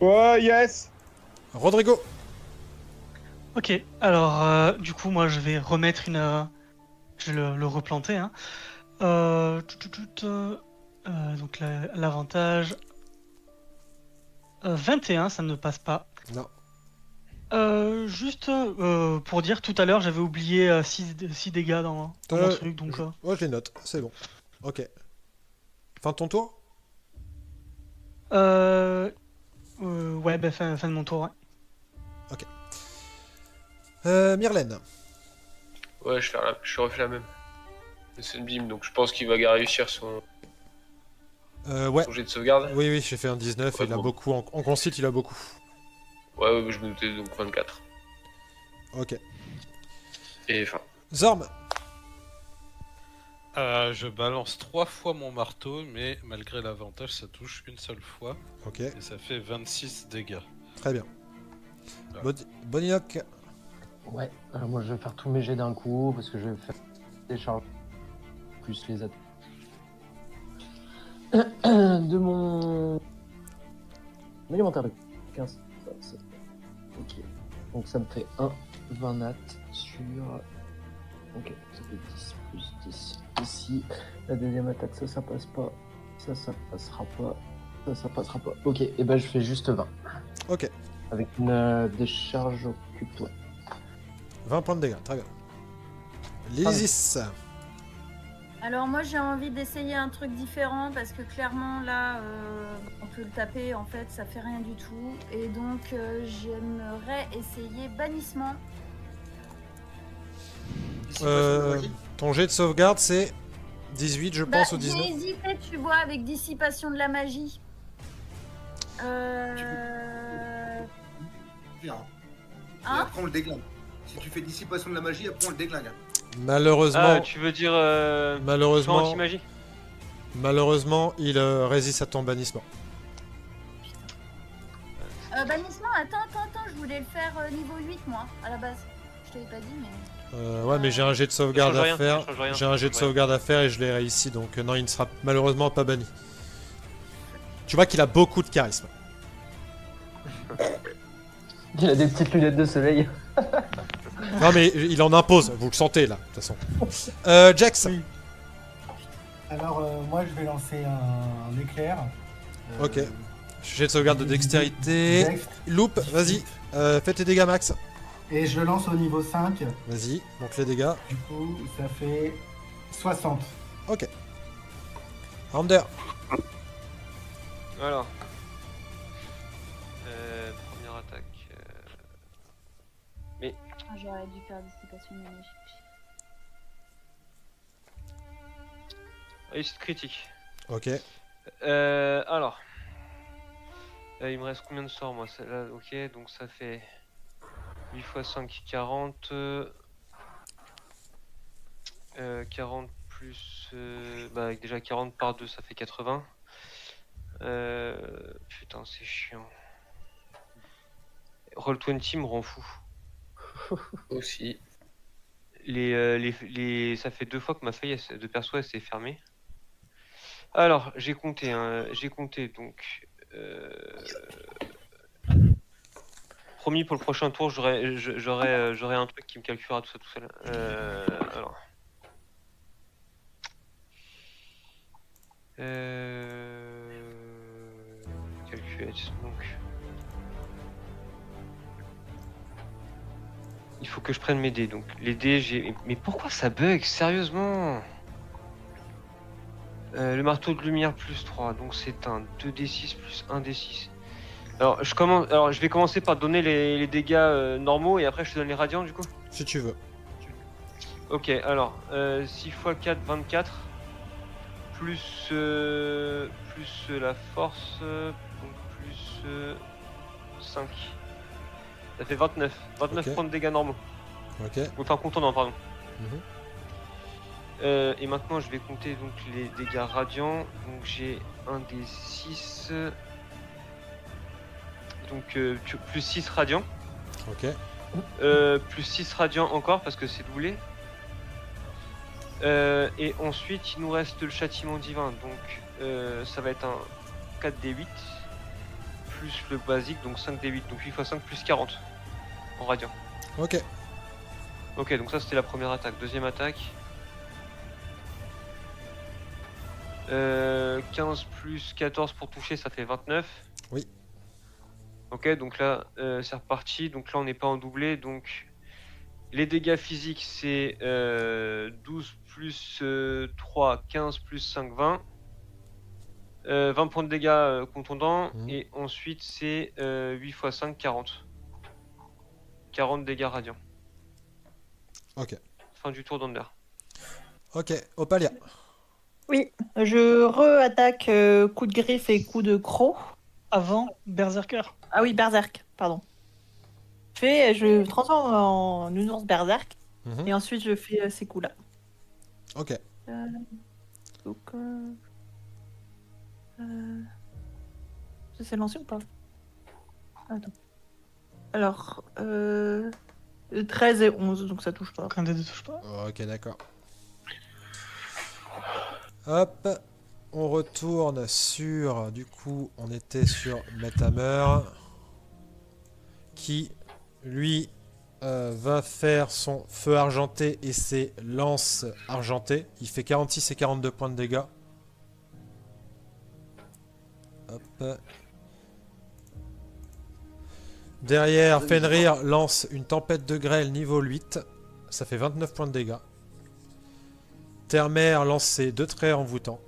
Ouais, yes.
Rodrigo.
Ok, alors du coup, moi je vais remettre une. Je vais le replanter. Hein. Donc l'avantage. 21, ça ne passe pas.
Non.
Juste pour dire, tout à l'heure j'avais oublié 6 dégâts dans mon truc. Donc,
Ouais, je les note. C'est bon. Ok. Fin de ton tour.
ouais, bah, fin de mon tour. Ouais.
Ok. Myrlène.
Ouais, je refais la même. C'est une bim, donc je pense qu'il va réussir son
Ouais.
jet de sauvegarde.
Oui, oui, j'ai fait un 19 et il a
bon.
beaucoup. En concite, il a beaucoup.
Ouais, je me doutais, donc 24.
Ok.
Et enfin.
Zorm.
Je balance 3 fois mon marteau, mais malgré l'avantage, ça touche une seule fois.
Ok.
Et ça fait 26 dégâts.
Très bien.
Voilà.
Bonioc.
Ouais, moi je vais faire tous mes jets d'un coup parce que je vais faire des charges plus les attaques de mon élémentaire de 15. Ok, donc ça me fait 20 nat sur. Ok, ça fait 10 plus 10 ici. La deuxième attaque, ça passe pas. Ça passera pas. Ça passera pas. Ok, et ben je fais juste 20.
Ok.
Avec une décharge occupe-toi.
20 points de dégâts, très bien. Lysis.
Alors moi j'ai envie d'essayer un truc différent parce que clairement là on peut le taper en fait ça fait rien du tout et donc j'aimerais essayer bannissement.
Ton jet de sauvegarde c'est 18 je pense ou
J'ai
19.
hésité tu vois avec dissipation de la magie.
Bien. Et
Hein
après on le déglingue. Si tu fais dissipation de la magie, après on le déglingue.
Malheureusement,
Tu veux dire.
malheureusement,
anti-magie
malheureusement, il résiste à ton bannissement.
Bannissement, attends, je voulais le faire niveau 8 moi à la base. Je t'avais pas dit mais.
Ouais, mais j'ai un jet de sauvegarde
Ça change
à
rien,
faire.
ça change rien,
J'ai un
ça
jet de
change rien.
sauvegarde à faire et je l'ai réussi, donc non, il ne sera malheureusement pas banni. Tu vois qu'il a beaucoup de charisme.
Il a des petites lunettes de soleil.
Non, mais il en impose, vous le sentez là, de toute façon. Jax.
Alors, moi, je vais lancer un éclair.
Ok. Jet de sauvegarde de dextérité.
Dex.
Loupe, vas-y. Fais tes dégâts max.
Et je le lance au niveau 5.
Vas-y, donc les dégâts.
Du coup, ça fait 60.
Ok. Ander.
Alors. Première attaque. Mais.
Ah, j'aurais dû faire dissipation de la magie.
Réussite critique.
Ok.
Alors. Il me reste combien de sorts moi là, ok, donc ça fait 8 x 5, 40. 40 plus. Bah, avec déjà 40 par 2, ça fait 80. Putain, c'est chiant. Roll20 me rend fou.
Aussi.
Ça fait 2 fois que ma feuille de perso elle s'est fermée. Alors, j'ai compté donc. Promis pour le prochain tour, j'aurai un truc qui me calculera tout ça tout seul. Alors. Calculate donc. Il faut que je prenne mes dés donc. Les dés, j'ai. Mais pourquoi ça bug? Sérieusement? Le marteau de lumière plus 3, donc c'est un 2d6 plus 1d6. Alors je vais commencer par donner les dégâts normaux et après je te donne les radiants du coup.
Si tu veux.
Ok, alors 6 x 4, 24. Plus la force, donc plus 5. Ça fait 29. 29
Ok.
points de dégâts normaux.
Ok.
Enfin contondants, pardon.
Mhm.
Et maintenant je vais compter donc les dégâts radiants. Donc j'ai un des 6. Donc plus 6 radiants.
Ok.
Plus 6 radiants encore parce que c'est doublé. Et ensuite il nous reste le châtiment divin. Donc ça va être un 4d8 plus le basique, donc 5d8. Donc 8 x 5 plus 40 en radiant.
Ok.
Ok, donc ça c'était la première attaque. Deuxième attaque. 15 plus 14 pour toucher, ça fait 29.
Oui.
Ok, donc là c'est reparti. Donc là on n'est pas en doublé. Donc les dégâts physiques c'est 12 plus 3, 15 plus 5, 20. 20 points de dégâts contondants. Et ensuite c'est 8 x 5, 40. 40 dégâts radiants.
Ok.
Fin du tour d'Under.
Ok, Opalia.
Oui, je re-attaque coup de griffe et coup de croc.
Avant Berserker.
Ah oui, Berserk, pardon. Je transforme en une ours Berserk.
Mhm.
Et ensuite je fais ces coups-là.
Ok.
Donc... Ça s'est lancé ou pas? Attends. Alors... 13 et 11, donc ça touche pas.
Aucun des deux touche pas.
Ok, d'accord. Hop, on retourne sur, du coup, on était sur Metamer, qui, lui, va faire son feu argenté et ses lances argentées. Il fait 46 et 42 points de dégâts. Hop. Derrière, Fenrir lance une tempête de grêle niveau 8. Ça fait 29 points de dégâts. Termer lance ses 2 traits envoûtants.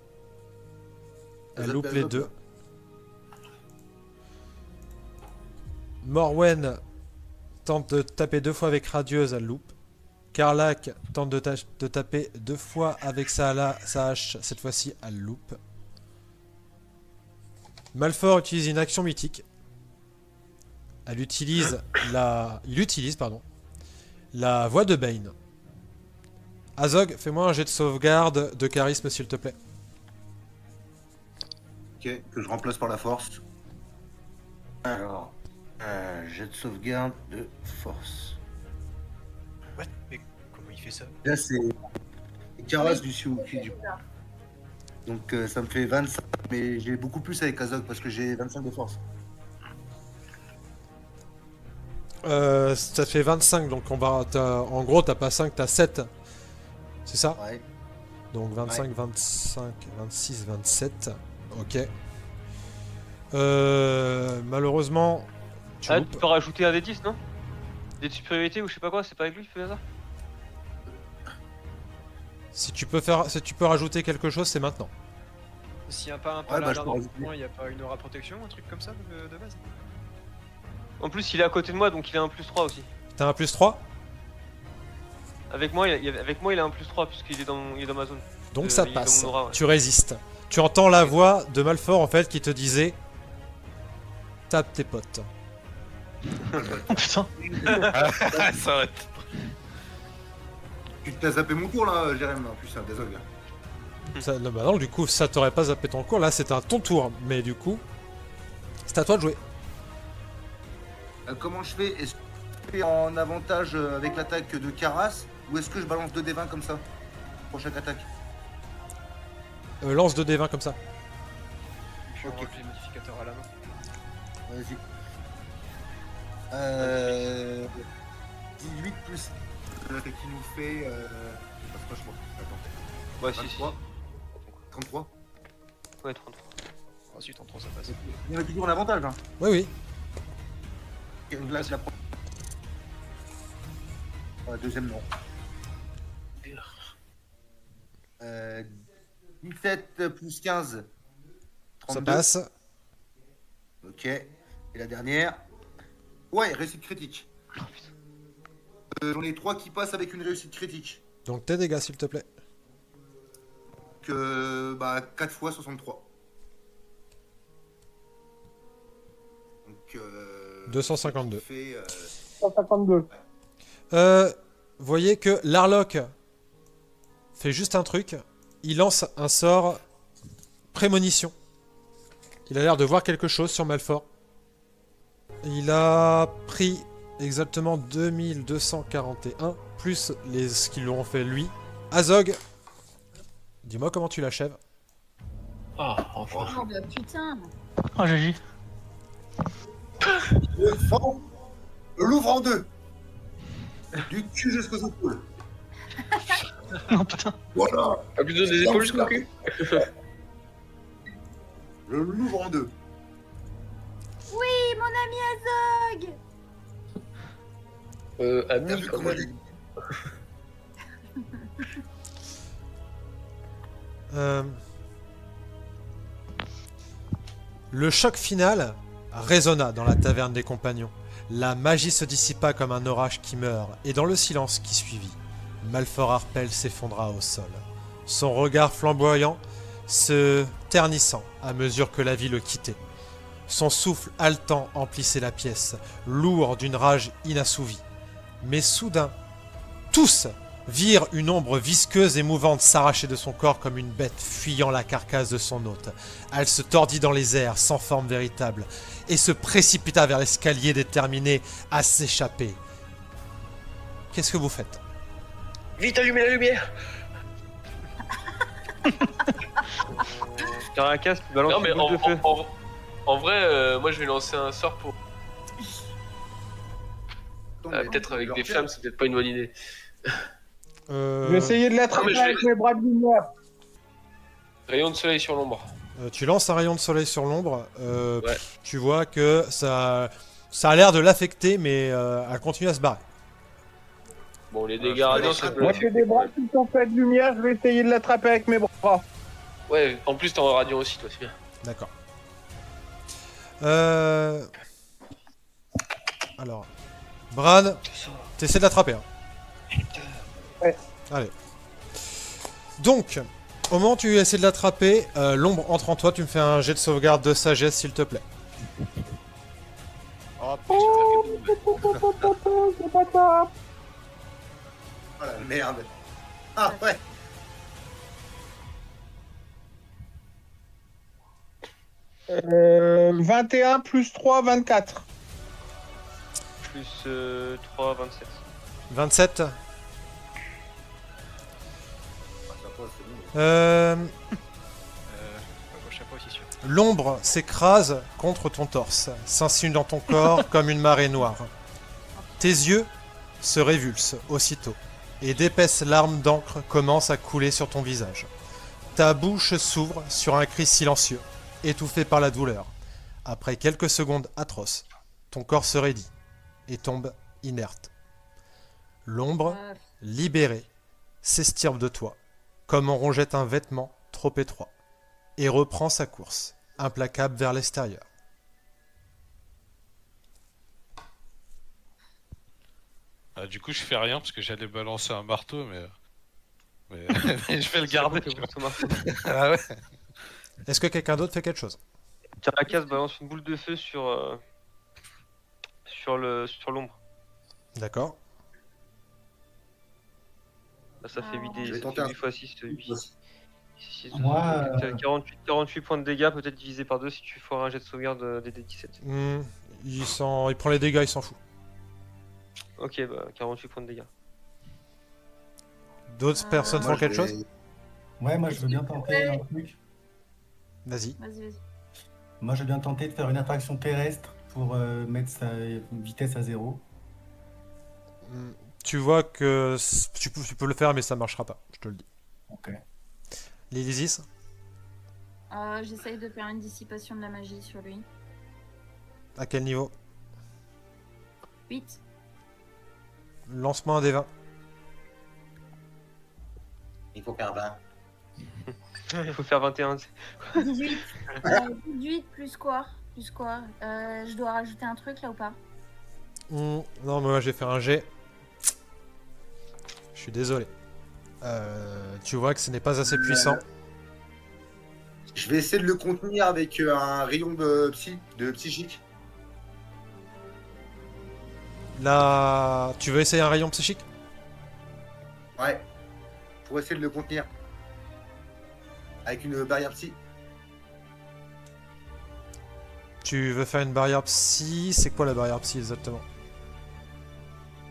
Elle loupe les 2. Morwen tente de taper 2 fois avec Radieuse, elle loupe. Karlak tente de taper 2 fois avec sa hache, cette fois-ci elle loupe. Malfort utilise une action mythique. Il utilise la voix de Bane. Azog, fais-moi un jet de sauvegarde de charisme s'il te plaît.
Ok, que je remplace par la force. Alors, jet de sauvegarde de force.
What? Mais comment il fait ça?
Là, c'est Karas du Siouki du coup. Donc ça me fait 25, mais j'ai beaucoup plus avec Azog parce que j'ai 25 de force.
Ça fait 25, donc en gros t'as pas 5, t'as 7. C'est ça?
Ouais.
Donc 25, ouais. 25, 26, 27. Ok. Malheureusement...
Tu peux rajouter un des 10, non? Des supériorités ou je sais pas quoi, c'est pas avec lui qui fait ça?
Si tu peux rajouter quelque chose, c'est maintenant.
S'il n'y a pas un paladin dans le coin, il n'y a pas une aura protection, un truc comme ça de base?
En plus, il est à côté de moi, donc il a un plus 3 aussi.
T'as un plus 3?
Avec moi, il a un plus 3, puisqu'il est dans ma zone.
Donc ça passe,
aura, ouais.
Tu résistes. Tu entends la voix de Malfort, en fait, qui te disait... Tape tes potes.
Oh putain.
Ça arrête.
Tu t'as zappé mon tour là, Jérém, en plus, c'est un désog.
Bah non, du coup, ça t'aurait pas zappé ton cours. Là, c'est à ton tour. Mais du coup, c'est à toi de jouer.
Comment je fais? Est-ce que je fais en avantage avec l'attaque de Karas ou est-ce que je balance 2d20 comme ça pour chaque attaque?
Lance 2d20 comme ça.
Je vais les modificateurs à la main.
Vas-y. 18 plus qui nous fait... je crois. Attends.
Ouais,
23. 33.
Ouais, 33.
Ensuite, en 3, ça passe.
Il y a toujours un avantage, hein.
Oui, oui.
Okay, donc là, c'est la première. Deuxième, non. 17 plus 15. 32.
Ça passe.
Ok. Et la dernière. Ouais, réussite critique. J'en ai 3 qui passent avec une réussite critique.
Donc tes dégâts, s'il te plaît.
Bah, 4 fois 63. Donc,
252.
ça fait,
152.
Voyez que l'Arlock fait juste un truc. Il lance un sort prémonition. Il a l'air de voir quelque chose sur Malfort. Il a pris exactement 2241, plus ce qu'ils lui ont fait lui. Azog, dis-moi comment tu l'achèves.
Oh bah putain.
Oh, GG.
Le fond, l'ouvre en deux. Du cul jusqu'aux épaules.
Oh putain.
Voilà.
Ah, plutôt des épaules jusqu'au cul.
Je l'ouvre en deux.
Oui, mon ami Azog.
T'as
Ami,
vu
quand
comment
même.
j'ai...
Le choc final résonna dans la taverne des compagnons. La magie se dissipa comme un orage qui meurt, et dans le silence qui suivit, Malfort Harpel s'effondra au sol. Son regard flamboyant se ternissant à mesure que la vie le quittait. Son souffle haletant emplissait la pièce, lourd d'une rage inassouvie. Mais soudain, tous virent une ombre visqueuse et mouvante s'arracher de son corps comme une bête fuyant la carcasse de son hôte. Elle se tordit dans les airs, sans forme véritable, et se précipita vers l'escalier déterminé à s'échapper. Qu'est-ce que vous faites?
Vite, allumez la lumière.
Caracas, tu balances
Non, mais
une boule de feu.
en vrai, moi je vais lancer un sort pour. Peut-être avec des flammes, c'est peut-être pas une bonne idée.
Je vais essayer de l'attraper
Non, mais
avec mes bras de lumière.
Rayon de soleil sur l'ombre.
Tu lances un rayon de soleil sur l'ombre.
Ouais.
Tu vois que ça a l'air de l'affecter, mais elle continue à se barrer.
Bon, les dégâts radiants, ça peut
Moi,
la
j'ai des bras qui sont faits de lumière. Je vais essayer de l'attraper avec mes bras.
Ouais, en plus t'es en radiant aussi, toi, c'est bien.
D'accord. Alors, Bran, t'essaies de l'attraper. Hein.
Ouais.
Allez. Donc, au moment où tu essaies de l'attraper, l'ombre entre en toi. Tu me fais un jet de sauvegarde de sagesse, s'il te plaît.
Oh,
C'est pas top.
Oh la merde. Ah ouais.
Euh, 21 plus 3, 24.
Plus 3, 27.
27.
Moi, je sais pas aussi sûr.
L'ombre s'écrase contre ton torse, s'insinue dans ton corps comme une marée noire. Tes yeux se révulsent aussitôt, et d'épaisses larmes d'encre commencent à couler sur ton visage. Ta bouche s'ouvre sur un cri silencieux, étouffé par la douleur. Après quelques secondes atroces, ton corps se raidit et tombe inerte. L'ombre, libérée, s'estirpe de toi, comme on rongeait un vêtement trop étroit, et reprend sa course, implacable vers l'extérieur.
Du coup, je fais rien parce que j'allais balancer un marteau, mais mais je vais le garder. Ah ouais.
Est-ce que quelqu'un d'autre fait quelque chose?
Caracas balance une boule de feu sur l'ombre.
D'accord.
Là, ça fait 8
Je vais
ça
tenter
fait
un-
8 x 6, 8.
Moi,
48 points de dégâts, peut-être divisé par 2 si tu feras un jet de sauvegarde des D17.
Il prend les dégâts, il s'en fout.
Ok, bah 48 points de dégâts.
D'autres personnes
Moi,
font quelque
je vais-
chose?
ouais, moi je veux bien tenter un truc.
Vas-y.
Vas-y.
Moi je veux bien tenter de faire une attraction terrestre pour mettre sa vitesse à 0.
Tu vois que tu peux le faire, mais ça marchera pas, je te le dis.
Ok.
Lysis,
J'essaye de faire une dissipation de la magie sur lui.
à quel niveau?
8.
Lance-moi un des 20.
Il faut qu'un 20.
Il faut faire 21.
18. 18 plus quoi? Plus quoi? Je dois rajouter un truc là ou pas?
Non, mais moi je vais faire un jet. Je suis désolé. Tu vois que ce n'est pas assez puissant.
Je vais essayer de le contenir avec un rayon de psychique.
Là, tu veux essayer un rayon psychique?
Ouais. Pour essayer de le contenir. Avec une barrière psy.
Tu veux faire une barrière psy? C'est quoi la barrière psy exactement?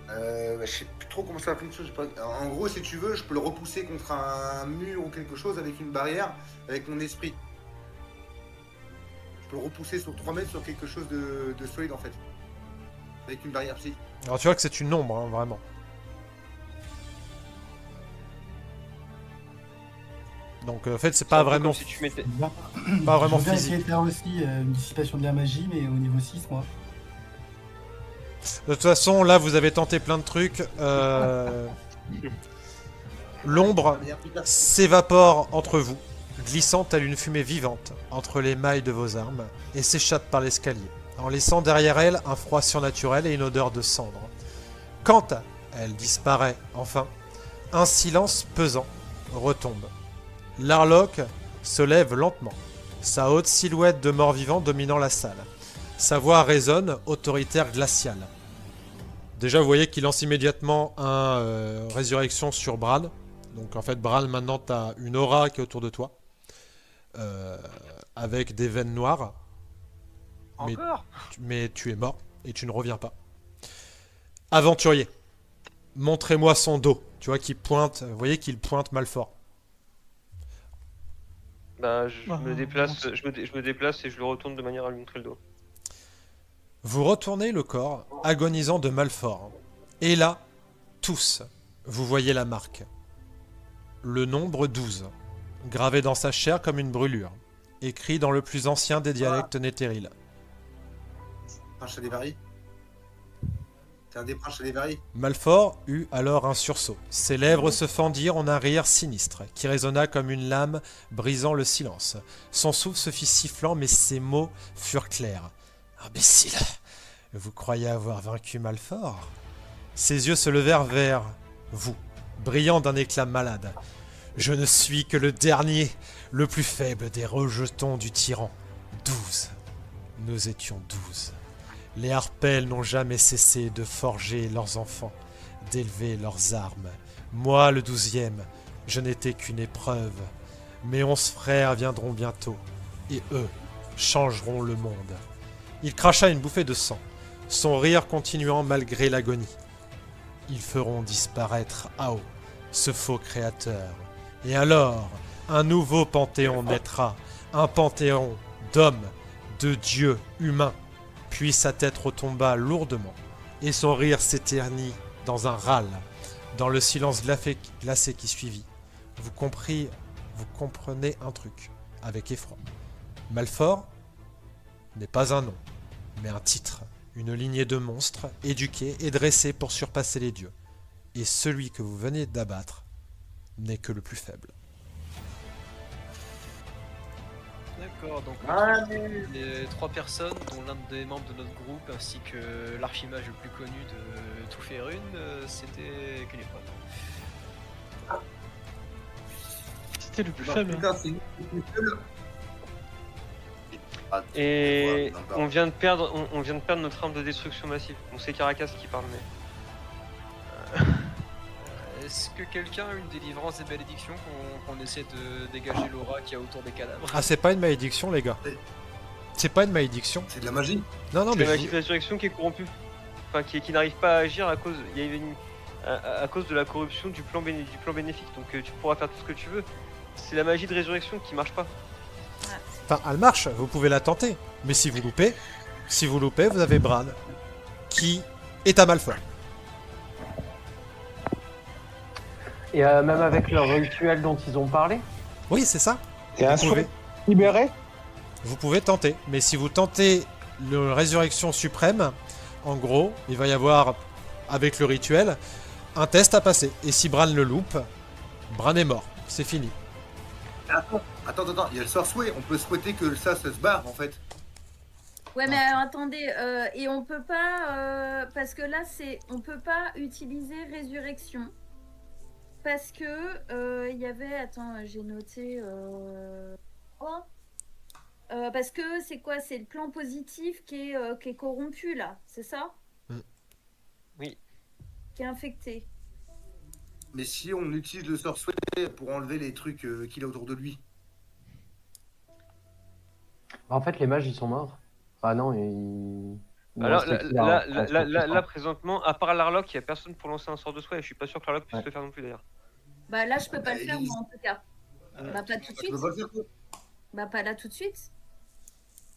Je sais plus trop comment ça fonctionne. En gros, si tu veux, je peux le repousser contre un mur ou quelque chose avec une barrière, avec mon esprit. Je peux le repousser sur 3 mètres sur quelque chose de solide en fait. Avec une barrière psy.
Alors tu vois que c'est une ombre, hein, vraiment. Donc en fait c'est pas vraiment,
Si tu mettais...
pas vraiment
Je vais essayer
physique.
de faire aussi une dissipation de la magie, mais au niveau 6, moi.
De toute façon là vous avez tenté plein de trucs. L'ombre s'évapore entre vous, glissant telle une fumée vivante entre les mailles de vos armes, et s'échappe par l'escalier, en laissant derrière elle un froid surnaturel et une odeur de cendre. Quand elle disparaît enfin, un silence pesant retombe. L'Arlock se lève lentement, sa haute silhouette de mort-vivant dominant la salle. Sa voix résonne, autoritaire, glaciale. Déjà, vous voyez qu'il lance immédiatement un résurrection sur Bran. Donc en fait, Bran, maintenant, tu as une aura qui est autour de toi. Avec des veines noires.
Encore?
Mais tu es mort et tu ne reviens pas. Aventurier, montrez-moi son dos. Tu vois qu'il pointe, vous voyez qu'il pointe Malfort.
Bah, je me déplace et je le retourne de manière à lui montrer le dos.
Vous retournez le corps agonisant de Malfort. Et là, tous, vous voyez la marque. Le nombre 12, gravé dans sa chair comme une brûlure, écrit dans le plus ancien des dialectes néthériles.
Prince Chalivari. C'est un des princes Chalivari.
Malfort eut alors un sursaut. Ses lèvres se fendirent en un rire sinistre, qui résonna comme une lame brisant le silence. Son souffle se fit sifflant, mais ses mots furent clairs. « Imbécile, vous croyez avoir vaincu Malfort ?» Ses yeux se levèrent vers vous, brillant d'un éclat malade. « Je ne suis que le dernier, le plus faible des rejetons du tyran. 12. Nous étions 12. Les Harpels n'ont jamais cessé de forger leurs enfants, d'élever leurs armes. Moi, le 12e, je n'étais qu'une épreuve. Mes 11 frères viendront bientôt, et eux changeront le monde. » Il cracha une bouffée de sang, son rire continuant malgré l'agonie. Ils feront disparaître Ao, ce faux créateur. Et alors, un nouveau panthéon naîtra, un panthéon d'hommes, de dieux humains. Puis sa tête retomba lourdement, et son rire s'éternit dans un râle. Dans le silence glacé qui suivit, vous comprenez un truc, avec effroi. Malfort n'est pas un nom, mais un titre, une lignée de monstres, éduqués et dressés pour surpasser les dieux. Et celui que vous venez d'abattre n'est que le plus faible.
D'accord, donc les 3 personnes, dont l'un des membres de notre groupe, ainsi que l'archimage le plus connu de Touférune, c'était Cunéphrone.
C'était le plus faible.
Et on vient de perdre notre arme de destruction massive. Bon, c'est Caracas qui parle, mais...
Est-ce que quelqu'un a une délivrance des malédictions qu'on essaie de dégager l'aura qu'il y a autour des cadavres?
Ah, c'est pas une malédiction, les gars. C'est pas une malédiction.
C'est de la magie.
Non, non,
c'est
mais
la magie de résurrection qui est corrompue. Enfin, qui n'arrive pas à agir à cause... à cause de la corruption du plan bénéfique. Donc tu pourras faire tout ce que tu veux. C'est la magie de résurrection qui marche pas.
Enfin, elle marche, vous pouvez la tenter. Mais si vous loupez, vous avez Bran, qui est à Malfort.
Et même avec leur rituel dont ils ont parlé.
Oui, c'est ça.
Et un souhait libéré.
Vous pouvez tenter, mais si vous tentez la résurrection suprême, en gros, il va y avoir, avec le rituel, un test à passer. Et si Bran le loupe, Bran est mort. C'est fini.
Attends, il y a le sort souhait. On peut souhaiter que ça se barre en fait.
Ouais, mais alors attendez, et on peut pas, parce que là, on peut pas utiliser résurrection. Parce que, il y avait, attends, j'ai noté, quoi parce que c'est quoi? C'est le plan positif qui est corrompu, là, c'est ça?
Oui.
Qui est infecté.
Mais si on utilise le sort souhait pour enlever les trucs qu'il a autour de lui.
En fait, les mages, ils sont morts. Ah non, ils...
Alors là, présentement, à part l'Arlock, il n'y a personne pour lancer un sort de souhait et je suis pas sûr que l'Arlock puisse le faire non plus d'ailleurs.
Bah là, je peux pas le faire, moi, en tout cas. Bah pas tout de suite. Bah pas là tout de suite.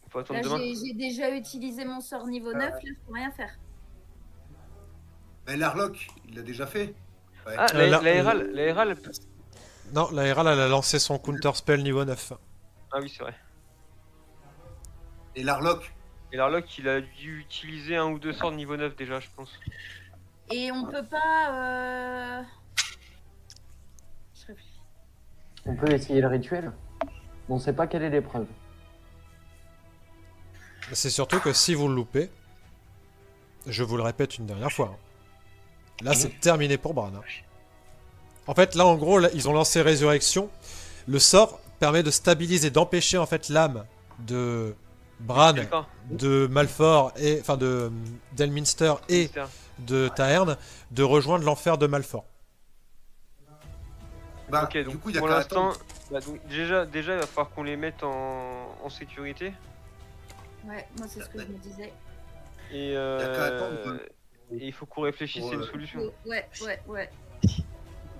Faut attendre
Là,
demain.
j'ai déjà utilisé mon sort niveau 9, là, je peux rien faire.
Mais l'Arlock, il l'a déjà fait. Ouais.
Ah, l'Aéral...
Non, l'Aéral, elle a lancé son counterspell niveau 9.
Ah oui, c'est vrai.
Et l'Arlock?
Et l'Arlock, il a dû utiliser un ou deux sorts de niveau 9 déjà, je pense.
Et on peut pas... Je réfléchis.
On peut essayer le rituel. Mais on sait pas quelle est l'épreuve.
C'est surtout que si vous le loupez, je vous le répète une dernière fois, hein, là c'est terminé pour Bran. Hein. En fait, là en gros, là, ils ont lancé Résurrection. Le sort permet de stabiliser, d'empêcher en fait l'âme de Bran, de Malfort, et enfin de d'Elminster et de Taern de rejoindre l'enfer de Malfort.
Bah,
ok, donc
du coup, il y a
pour
qu'à
l'instant,
attendre.
bah, déjà, il va falloir qu'on les mette en sécurité.
Ouais, moi c'est ce que je me disais.
Et,
qu'à attendre,
et il faut qu'on réfléchisse à une solution.
Ouais.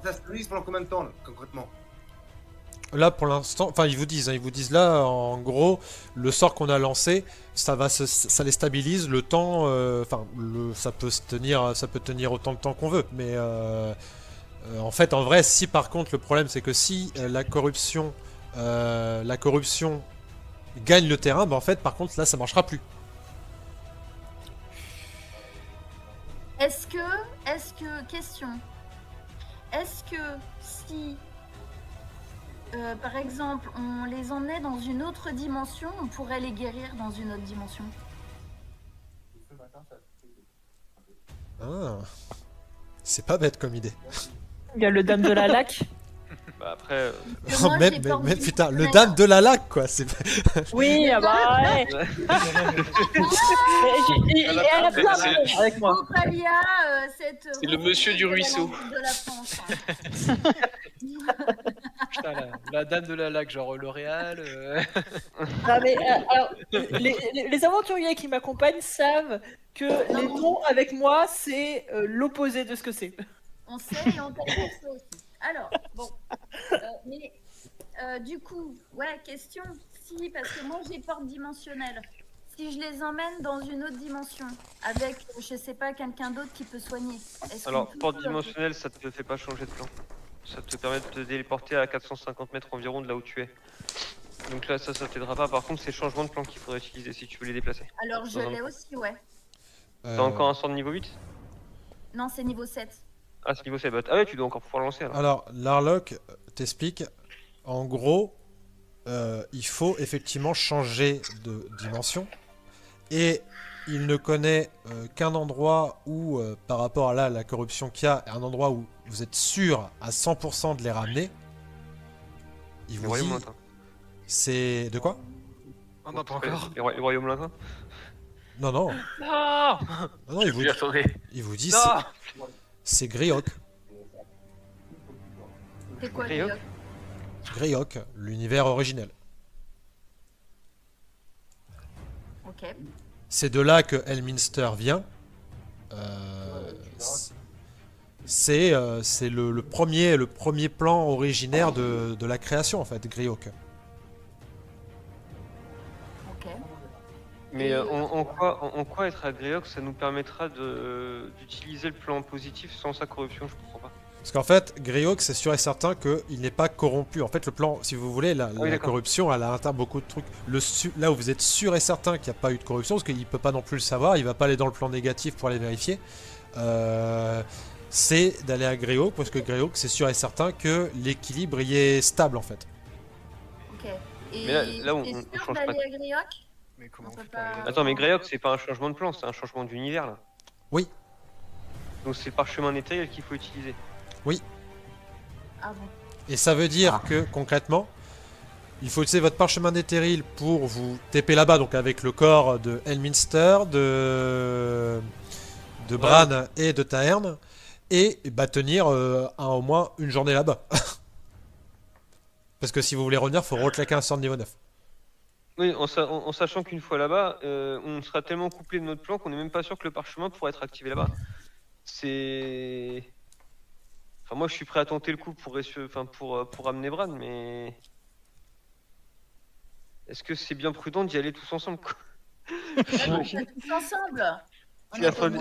Ça se brise pendant combien de temps, là, concrètement?
Là pour l'instant, enfin ils vous disent là en gros le sort qu'on a lancé, ça les stabilise le temps, ça peut tenir autant de temps qu'on veut, mais en fait en vrai si par contre le problème c'est que si la corruption gagne le terrain, bah en fait par contre là ça marchera plus.
Est-ce que, question, est-ce que si, par exemple, on les emmenait dans une autre dimension, on pourrait les guérir dans une autre dimension?
Ah, c'est pas bête comme idée.
Il y a le dame de la lac.
Bah après...
mais putain, le dame de la lac quoi, c'est...
Oui, ah bah ouais. Et elle a plein de avec moi.
C'est le monsieur du ruisseau.
De la France,
Putain, la dame de la lac, genre L'Oréal.
Non, mais, alors, les aventuriers qui m'accompagnent savent que les noms avec moi, c'est l'opposé de ce que c'est.
On sait et on t'appelle ça aussi. Alors, bon. Mais du coup, ouais, question. Si, parce que moi j'ai porte dimensionnelle. Si je les emmène dans une autre dimension, avec, je sais pas, quelqu'un d'autre qui peut soigner.
Alors, porte dimensionnelle, ça te fait pas changer de plan. Ça te permet de te téléporter à 450 mètres environ de là où tu es. Donc là, ça t'aidera pas. Par contre, c'est changement de plan qu'il faudrait utiliser si tu veux les déplacer.
Alors, je l'ai aussi, ouais.
T'as encore un sort de niveau 8?
Non, c'est niveau 7.
Ah, c'est niveau 7. Ah ouais, tu dois encore pouvoir lancer alors.
Alors, l'Arlock t'explique, en gros, il faut effectivement changer de dimension. Et il ne connaît qu'un endroit où, par rapport à là, la corruption qu'il y a, un endroit où vous êtes sûr à 100% de les ramener. Il vous dit... C'est... De quoi?
Oh non, pas encore.
Les royaumes lointains?
Non, non.
Non,
non, il vous dit... C'est Greyhawk.
C'est quoi Greyhawk?
Greyhawk, l'univers originel.
Ok.
C'est de là que Elminster vient. C'est le premier plan originaire de la création en fait, Greyhawk.
Ok.
Mais en quoi être à Greyhawk, ça nous permettra d'utiliser le plan positif sans sa corruption, je comprends pas.
Parce qu'en fait, Greyhawk, c'est sûr et certain qu'il n'est pas corrompu. En fait, le plan, si vous voulez, la corruption, elle a atteint beaucoup de trucs. Là où vous êtes sûr et certain qu'il n'y a pas eu de corruption, parce qu'il ne peut pas non plus le savoir, il va pas aller dans le plan négatif pour aller vérifier, c'est d'aller à Greyhawk, parce que Greyhawk, c'est sûr et certain que l'équilibre y est stable, en fait.
Ok. Et
Mais là, on
t'es
change
sûr
pas.
d'aller à Grioc?
Mais comment
On
on
peut
fait
pas-
pas
Attends, mais Greyhawk, c'est pas un changement de plan, c'est un changement d'univers là.
Oui.
Donc c'est le parchemin éthériel qu'il faut utiliser.
Ah bon.
Et ça veut dire que, concrètement, il faut utiliser votre parchemin d'éthéril pour vous TP là-bas, donc avec le corps de Elminster, de Bran et de Taern, et bah, tenir au moins une journée là-bas. Parce que si vous voulez revenir, faut reclaquer un sort de niveau 9.
Oui, en sachant qu'une fois là-bas, on sera tellement couplé de notre plan qu'on n'est même pas sûr que le parchemin pourra être activé là-bas. C'est... Enfin, moi je suis prêt à tenter le coup pour amener Bran, mais... Est-ce que c'est bien prudent d'y aller tous ensemble quoi?
On est tous ensemble. On
C'est la
est
fin du-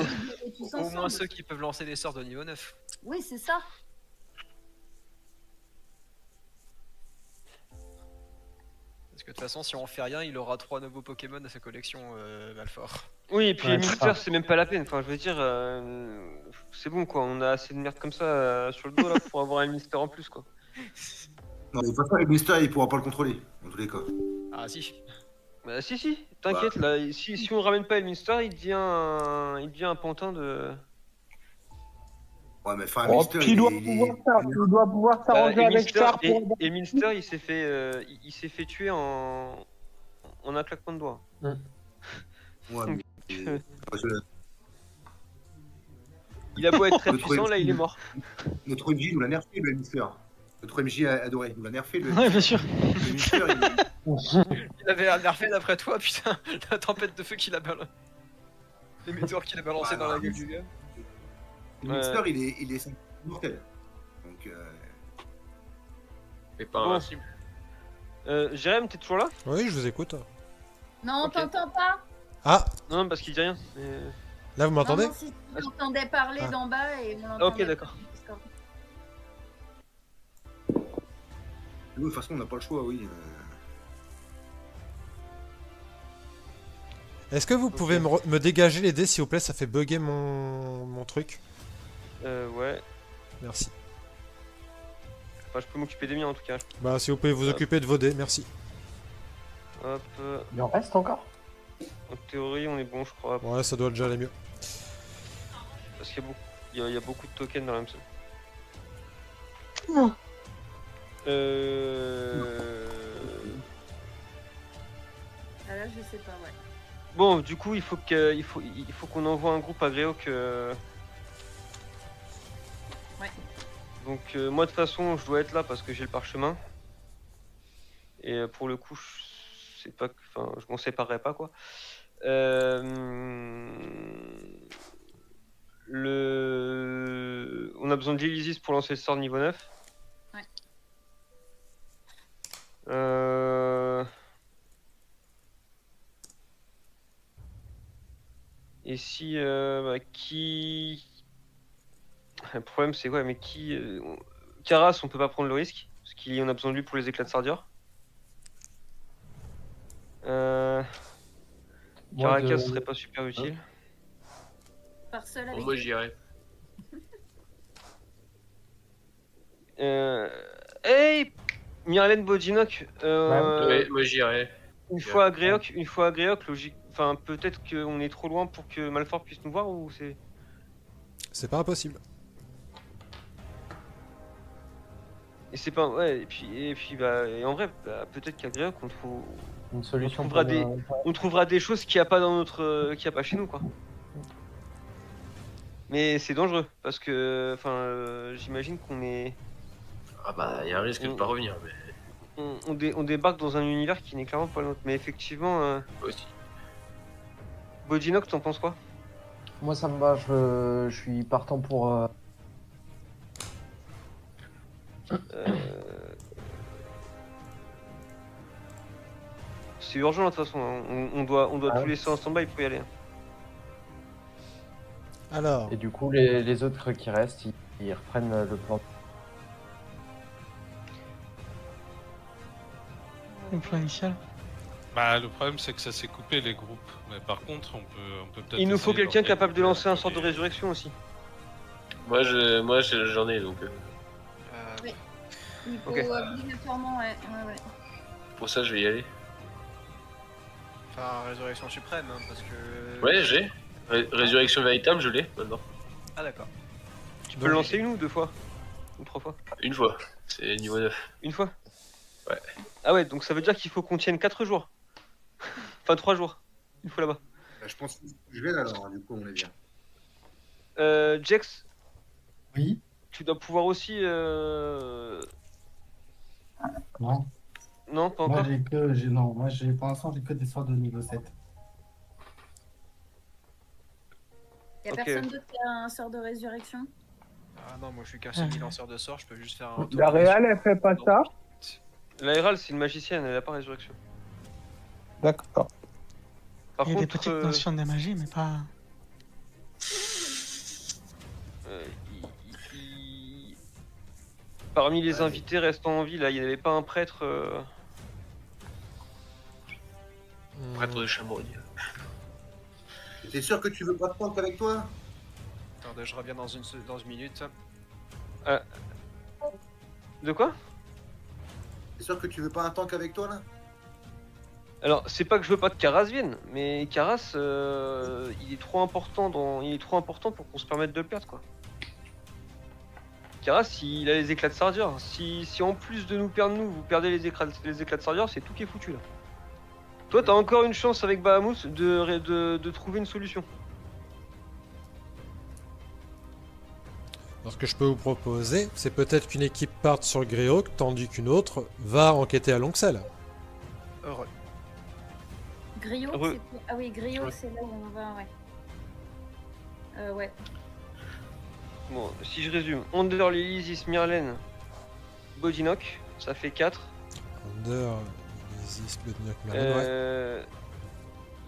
tous
Au moins
ensemble.
ceux qui peuvent lancer des sorts de niveau 9.
Oui, c'est ça.
Parce que de toute façon, si on fait rien, il aura 3 nouveaux Pokémon à sa collection, Malfort.
Oui, et puis
Ouais,
les
c'est
Mister,
ça.
c'est même pas la peine. Enfin, je veux dire, c'est bon quoi, on a assez de merde comme ça sur le dos là pour avoir un Mister en plus quoi.
Non, mais de toute façon, le Mister, il pourra pas le contrôler, dans tous les cas.
Ah si.
Bah si, t'inquiète, là, si on ramène pas Elminster, il devient un pantin de...
Ouais, mais enfin,
Oh,
Mister,
puis il doit pouvoir s'arranger avec Char pour...
Elminster, il s'est fait tuer en un claquement de doigts.
Ouais, mais...
Il a beau être très
Le
puissant,
truc-
là il est mort.
Notre MJ nous l'a nerfé, le Mister. Notre MJ a adoré, nous l'a nerfé, le
Ouais, bien sûr.
Le Mister,
Il avait un nerfé d'après toi, putain. La tempête de feu qu'il a balancé. Les météores qu'il a balancé
Ouais,
dans la
non,
gueule du gars.
le Mister, il est mortel. Donc,
Mais pas
Bon.
invincible.
Jérém, t'es toujours là?
Oui, je vous écoute.
Non, on
Ok.
t'entend pas.
Ah,
Non, parce qu'il dit rien.
là vous m'entendez?
Non, non, si on entendait parler
Ah.
d'en bas et on
Ok,
l'entendait
d'accord.
pas.
nous, de toute façon, on n'a pas le choix, oui.
Est-ce que vous pouvez me dégager les dés, s'il vous plaît? Ça fait bugger mon truc.
Ouais.
Merci.
Enfin, je peux m'occuper des miens en tout cas.
Bah, si vous pouvez vous occuper de vos dés, merci.
Hop.
Il en reste encore?
En théorie, on est bon, je crois.
Ouais, ça doit déjà aller mieux.
Parce qu'il y a beaucoup de tokens dans l'AMSO.
Non. Ah là, je sais pas, ouais.
Bon, du coup, il faut qu'on envoie un groupe à Greyhawk.
Ouais.
Donc, moi, de toute façon, je dois être là parce que j'ai le parchemin. Et pour le coup, je sais pas, enfin, je m'en séparerai pas, quoi. On a besoin de l'Elysis pour lancer le sort niveau 9.
Ouais.
Et si qui... Le problème c'est quoi, mais qui... Karas, on peut pas prendre le risque, parce qu'on a besoin de lui pour les éclats de Sardior. Caracas serait pas super utile.
Par seul
Bon,
avec
moi
eux.
j'irai.
Hey Myrlène Bodinok,
Ouais, moi j'irai.
une fois à Greyhawk, logique. Enfin, peut-être qu'on est trop loin pour que Malfort puisse nous voir ou c'est.
C'est pas impossible.
Et c'est pas. Ouais, et puis bah, et en vrai, bah, peut-être qu'à Greyhawk,
Une solution
trouvera
pour
des-
le-
on trouvera des choses qu'il n'y a pas dans notre. Qu'il y a pas chez nous, quoi. Mais c'est dangereux, parce que. Enfin, j'imagine qu'on est.
Ah bah, il y a un risque de pas revenir, mais
On débarque dans un univers qui n'est clairement pas le nôtre. Mais effectivement,
aussi.
Bodinok, t'en penses quoi?
Moi ça me va, je suis partant pour...
C'est urgent de toute façon, hein. On doit
Ah
tout
ouais.
laisser en stand-by pour y aller.
Alors,
Et du coup les autres qui restent, ils reprennent le plan.
Le plan initial.
Bah, le problème, c'est que ça s'est coupé les groupes. Mais par contre, on peut peut-être.
Il nous faut
essayer
quelqu'un
d'organiser
capable de lancer un sort de
les-
résurrection aussi.
Moi j'en ai donc.
Il faut
Ok.
obligatoirement, ouais.
Pour ça, je vais y aller.
Enfin, résurrection suprême, hein, parce que...
Ouais, j'ai. Résurrection véritable, je l'ai maintenant.
Ah d'accord.
Tu peux le lancer 1 ou 2 fois? Ou 3 fois?
Une fois. C'est niveau 9.
Une fois?
Ouais.
Ah ouais, donc ça veut dire qu'il faut qu'on tienne 4 jours. Enfin 3 jours. Une fois là-bas.
Bah, je pense que je vais là, alors, du coup, on est bien.
Jex,
Oui.
tu dois pouvoir aussi...
Non.
Non, pas
Moi,
encore.
non, moi, pour l'instant, j'ai que des sorts de niveau 7.
Y a
Ok.
personne d'autre qui a un sort de résurrection?
Ah non, moi je suis qu'un semi-lanceur de sorts, je peux juste faire un...
La réal, elle fait pas ça?
La Herald, c'est une magicienne, elle a pas résurrection.
D'accord.
Par
Il y a des
contre,
petites notions de magie, mais pas.
parmi les invités restant en vie, là, il n'y avait pas un prêtre.
Prêtre de Chamonix.
T'es sûr que tu veux pas te prendre avec toi?
Attends, je reviens dans une minute.
De quoi?
T'es sûr que tu veux pas un tank avec toi là?
Alors, c'est pas que je veux pas que Karas vienne, mais Karas, il est trop important pour qu'on se permette de le perdre, quoi. Karas, il a les éclats de Sardior. Si en plus de nous perdre, vous perdez les éclats de Sardior, c'est tout qui est foutu là. Toi, t'as encore une chance avec Bahamut de trouver une solution.
Alors, ce que je peux vous proposer, c'est peut-être qu'une équipe parte sur Greyhawk, tandis qu'une autre va enquêter à Lonxel.
Heureux.
Griot,
Heureux.
c'est... Ah oui, Griot, c'est là où on va, ouais. Ouais.
Bon, si je résume, Onder, Lysis, Myrlène, Bodinok, ça fait 4.
Under, Isis, Bloodnock, Merlin, ouais.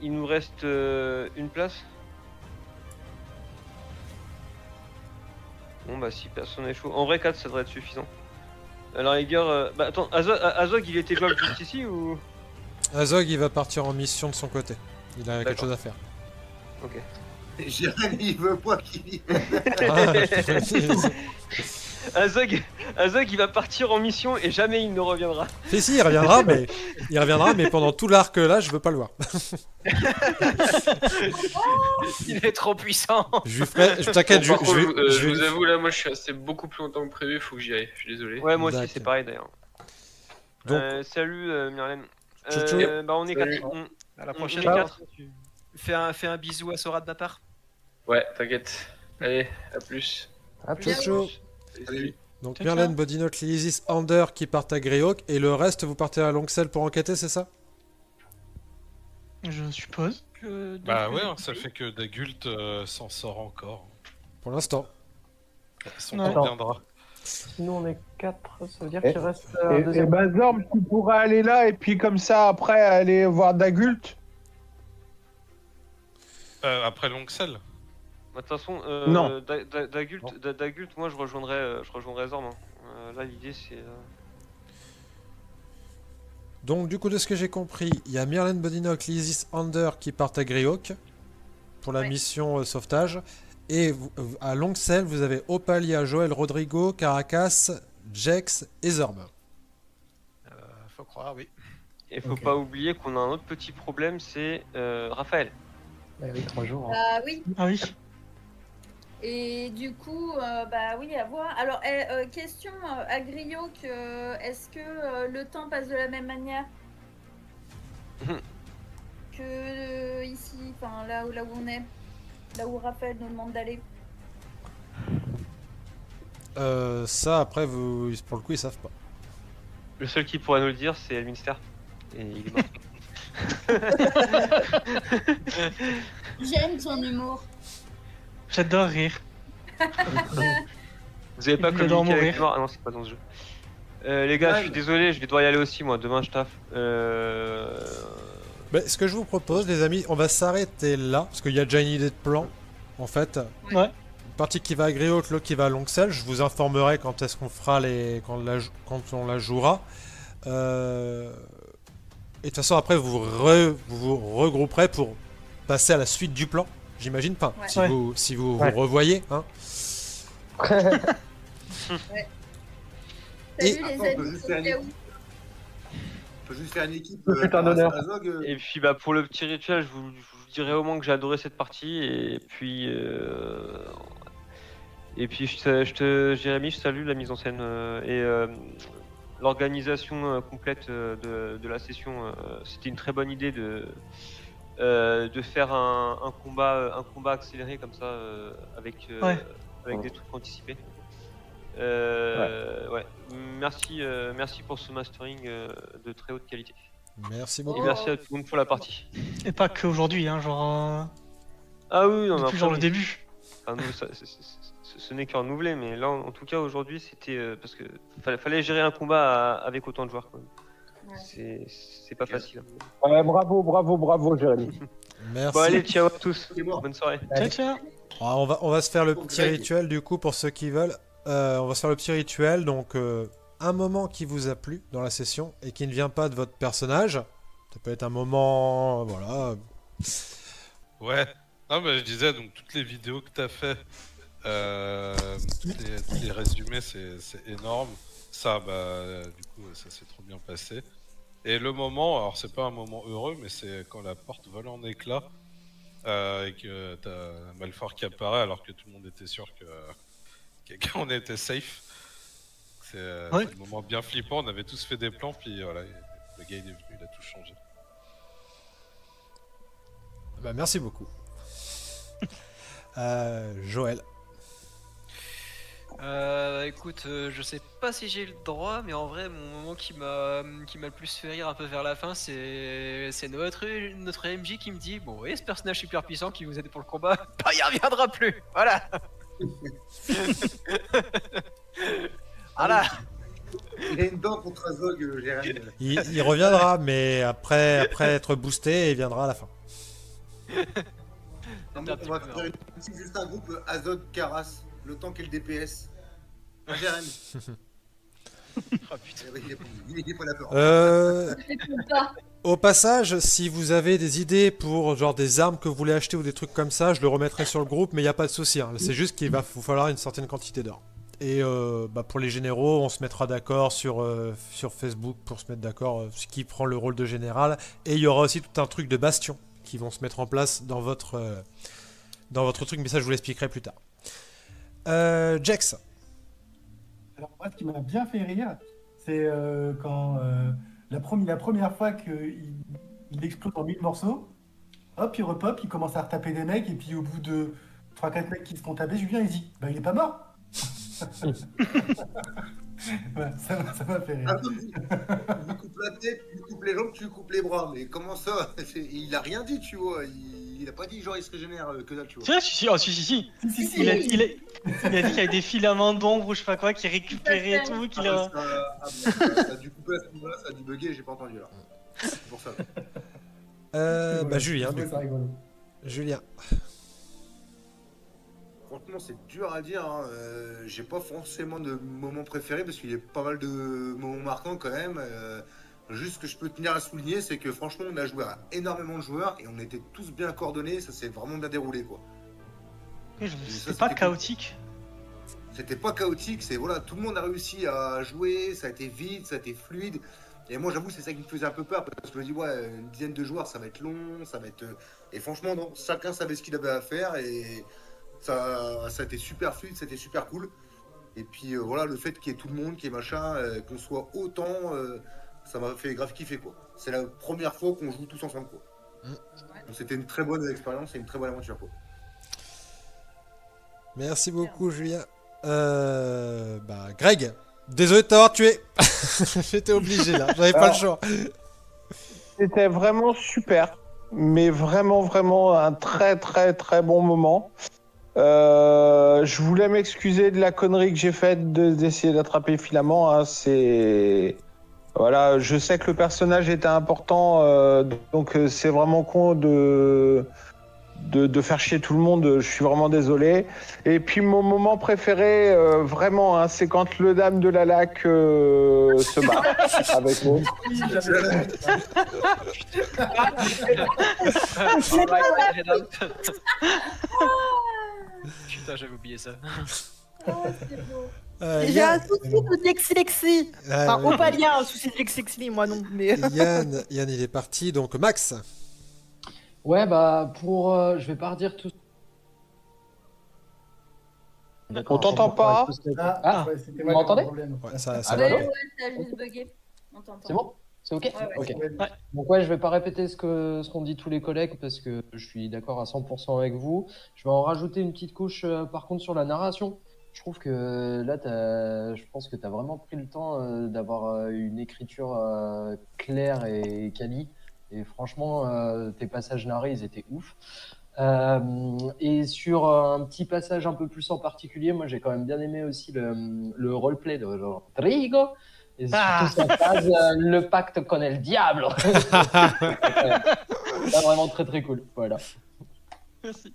Il nous reste une place. Bon bah si personne est chaud. En vrai 4 ça devrait être suffisant. Alors Rigueur, bah attends, Azog il était jouable juste ici ou...
Azog, il va partir en mission de son côté. Il a quelque
D'accord.
chose à faire.
Ok.
Jérémy, il veut pas qu'il vienne.
Azog il va partir en mission et jamais il ne reviendra.
Si, il reviendra, mais pendant tout l'arc là, je veux pas le voir.
Il est trop puissant.
Je lui ferai. T'inquiète,
Bon, par contre, je
vais
vous avoue, là, moi je suis resté beaucoup plus longtemps que prévu, faut que j'y aille, je suis désolé.
Ouais moi aussi
D'accord.
c'est pareil d'ailleurs.
Donc-
Salut Myrlène.
Tchou, tchou.
Bah on est
Salut.
4.
À la
On
prochaine.
est 4.
Fais un bisou à Sora de ma part.
Ouais, t'inquiète. Allez, à plus.
Ah,
Ciao, ciao.
Salut.
Donc
Ciao,
Merlin,
ciao.
Bodinok, Lysis, Ander qui partent à Greyhawk et le reste vous partez à Lonxel pour enquêter, c'est ça?
Je suppose que.
Bah ouais, ça fait que Dagult s'en sort encore.
Pour l'instant.
Son
Ouais.
temps viendra.
Sinon, on est 4, ça veut dire
Et-
qu'il reste un
Et
deuxième.
ben Zorm, tu pourras aller là et puis comme ça après aller voir Dagult.
Après Lonxel.
Bah, de toute façon,
Non.
Dagult, moi je rejoindrai Zorm. Hein. Là l'idée c'est...
Donc du coup de ce que j'ai compris, il y a Merlin, Bodinok, Lysis, Ander qui partent à Greyhawk pour la
Ouais.
mission sauvetage. Et à Lonxel, vous avez Opalia, Joël, Rodrigo, Caracas, Jex et Zorm.
Faut croire, oui.
Et faut
Ok.
pas oublier qu'on a un autre petit problème, c'est Raphaël.
Bah oui, 3 jours. Hein.
Bah oui.
Ah oui.
Et du coup, bah oui, à voir. Alors, question à Grioc, est-ce que le temps passe de la même manière que ici, enfin là où on est, là où Raphaël nous demande d'aller?
Ça après, pour le coup, ils savent pas.
Le seul qui pourrait nous le dire, c'est Elminster. Et il est mort.
J'aime ton humour.
J'adore rire.
Vous avez pas
Il voulait
communiqué avec
mourir.
moi? Ah non, c'est pas dans ce jeu. Les gars, je suis désolé, je vais devoir y aller aussi, moi. Demain, je taffe.
Mais ce que je vous propose, les amis, on va s'arrêter là, parce qu'il y a déjà une idée de plan, en fait.
Ouais.
Une partie qui va à Greyhawk, l'autre qui va à Lonxel. Je vous informerai quand est-ce qu'on fera quand on la jouera. Et de toute façon, après, vous vous regrouperez pour passer à la suite du plan. J'imagine pas.
Ouais.
Si
Ouais.
vous
Ouais.
vous revoyez, hein.
Salut
Et-
les
Attends,
amis,
juste
au cas où.
peut juste faire une équipe.
C'est un honneur.
Azog,
Et puis bah pour le petit rituel, je vous dirais au moins que j'ai adoré cette partie et puis Jérémy, je salue la mise en scène et l'organisation complète de la session. C'était une très bonne idée de faire un combat accéléré comme ça avec des trucs anticipés. Ouais. Merci pour ce mastering de très haute qualité.
Merci
Et
beaucoup.
merci à tout le monde pour la partie.
Et pas qu'aujourd'hui, hein, genre.
Ah oui, non, mais
Depuis
après,
genre le début.
enfin, nous, ce n'est qu'un renouvelé, mais là, en tout cas, aujourd'hui, c'était parce que fallait gérer un combat avec autant de joueurs. Quand même. C'est pas facile.
Ouais, bravo, Jérémy.
Merci.
Bon, allez, ciao à tous. Bonne soirée.
Ciao, ciao.
Alors, on va se faire le petit rituel du coup pour ceux qui veulent. On va se faire le petit rituel, donc un moment qui vous a plu dans la session et qui ne vient pas de votre personnage. Ça peut être un moment, voilà.
Ouais. Non, mais je disais, donc toutes les vidéos que t'as fait, tous les résumés, c'est énorme. Ça, bah, du coup, ça s'est trop bien passé. Et le moment, alors c'est pas un moment heureux, mais c'est quand la porte vole en éclats et que t'as Malfort qui apparaît alors que tout le monde était sûr qu'on était safe. C'est un moment bien flippant, on avait tous fait des plans, puis voilà, le gars il est venu, il a tout changé.
Bah, merci beaucoup. Joël.
Écoute, je sais pas si j'ai le droit, mais en vrai, mon moment qui m'a le plus fait rire un peu vers la fin, c'est notre MJ qui me dit bon, oui, ce personnage super puissant qui vous aide pour le combat, bah, il reviendra plus. Voilà. Voilà.
Il a une dent contre Azog, Jérémy.
Il reviendra, mais après être boosté, il viendra à la fin.
On va faire juste un groupe Azog Karas, le temps qu'est le DPS. Jérémy.
Oh putain.
Il est pas là.
Au passage, si vous avez des idées pour genre des armes que vous voulez acheter ou des trucs comme ça, je le remettrai sur le groupe, mais il n'y a pas de souci. Hein. C'est juste qu'il va vous falloir une certaine quantité d'or. Et bah, pour les généraux, on se mettra d'accord sur Facebook pour se mettre d'accord qui prend le rôle de général. Et il y aura aussi tout un truc de bastion qui vont se mettre en place dans votre truc, mais ça je vous l'expliquerai plus tard. Jax.
Alors moi, ce qui m'a bien fait rire, c'est quand la première fois qu'il explose en 1000 morceaux, hop, il repop, il commence à retaper des mecs, et puis au bout de 3-4 mecs qui se font taper, Julien, il dit « Bah, il est pas mort !» Ouais, ça m'a fait rire.
Tu lui coupes la tête, tu lui coupes les jambes, tu lui coupes les bras, mais comment ça? Il a rien dit, tu vois. Il a pas dit genre il se régénère que dalle, tu vois.
Si. Il a dit qu'il y avait des filaments d'ombre ou je sais pas quoi qui récupéraient et tout.
Ça a dû couper à ce moment-là, ça a dû bugger, j'ai pas entendu là. C'est pour ça.
Bah Julien, du coup. Julien.
Franchement, c'est dur à dire. Hein. J'ai pas forcément de moment préféré parce qu'il y a pas mal de moments marquants quand même. Juste ce que je peux tenir à souligner, c'est que franchement, on a joué à énormément de joueurs et on était tous bien coordonnés. Ça s'est vraiment bien déroulé, quoi.
C'était pas chaotique.
C'était pas chaotique. C'est voilà, tout le monde a réussi à jouer. Ça a été vite, ça a été fluide. Et moi, j'avoue, c'est ça qui me faisait un peu peur parce que je me dis ouais, une dizaine de joueurs, ça va être long, ça va être. Et franchement, non, chacun savait ce qu'il avait à faire et ça a été super fluide, c'était super cool. Et puis voilà, le fait qu'il y ait tout le monde, qu'il y ait machin, qu'on soit autant, ça m'a fait grave kiffer, quoi. C'est la première fois qu'on joue tous ensemble, quoi. Donc c'était une très bonne expérience et une très bonne aventure, quoi.
Merci beaucoup, Julien. Bah, Greg, désolé de t'avoir tué. J'étais obligé là, j'avais pas le choix.
C'était vraiment super, mais vraiment un très bon moment. Je voulais m'excuser de la connerie que j'ai faite d'essayer d'attraper le filament. Hein. C'est voilà, je sais que le personnage était important, donc c'est vraiment con de faire chier tout le monde. Je suis vraiment désolé. Et puis mon moment préféré, vraiment, hein, c'est quand le dame de la lac se bat avec moi.
Putain, j'avais oublié ça.
c'est beau.
J'ai un souci de dyslexie. Enfin,
ouais.
Opalia a un souci de dyslexie, moi non. Mais...
Yann, il est parti, donc Max.
Ouais, bah, je vais pas redire tout.
On t'entend pas.
Ah,
ouais, c'était
vous
moi qui
m'entendez?
avais un problème.
Ouais, ça
Allô,
va.
allô
Ouais, t'as juste bugué. On t'entend.
C'est bon? C'est ok?
Ouais,
Ok.
Ouais.
Donc ouais, je vais pas répéter ce qu'ont dit tous les collègues parce que je suis d'accord à 100% avec vous. Je vais en rajouter une petite couche par contre sur la narration. Je trouve que là, je pense que tu as vraiment pris le temps d'avoir une écriture claire et quali. Et franchement, tes passages narrés, ils étaient ouf. Et sur un petit passage un peu plus en particulier, moi j'ai quand même bien aimé aussi le roleplay de Rodrigo. Et surtout sa phrase le pacte connaît le diable. C'est vraiment très très cool. Voilà.
Merci.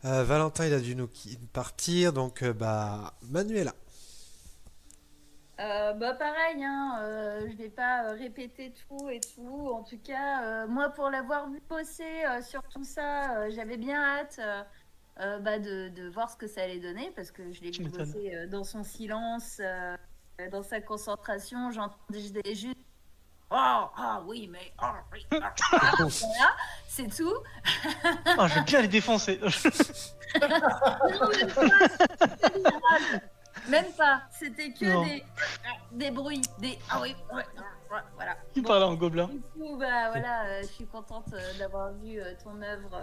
Valentin, il a dû nous partir, donc Manuela.
Bah pareil, hein, je vais pas répéter tout et tout. En tout cas, moi pour l'avoir vu bosser sur tout ça, j'avais bien hâte de voir ce que ça allait donner parce que je l'ai vu bosser dans son silence, dans sa concentration. J'entendais juste ah oui mais oui, voilà, c'est tout.
Oh, je vais bien les défoncer.
Même pas, c'était que des bruits, des ah oui, voilà.
Il parlait en gobelin.
Du coup, bah voilà, je suis contente d'avoir vu ton œuvre,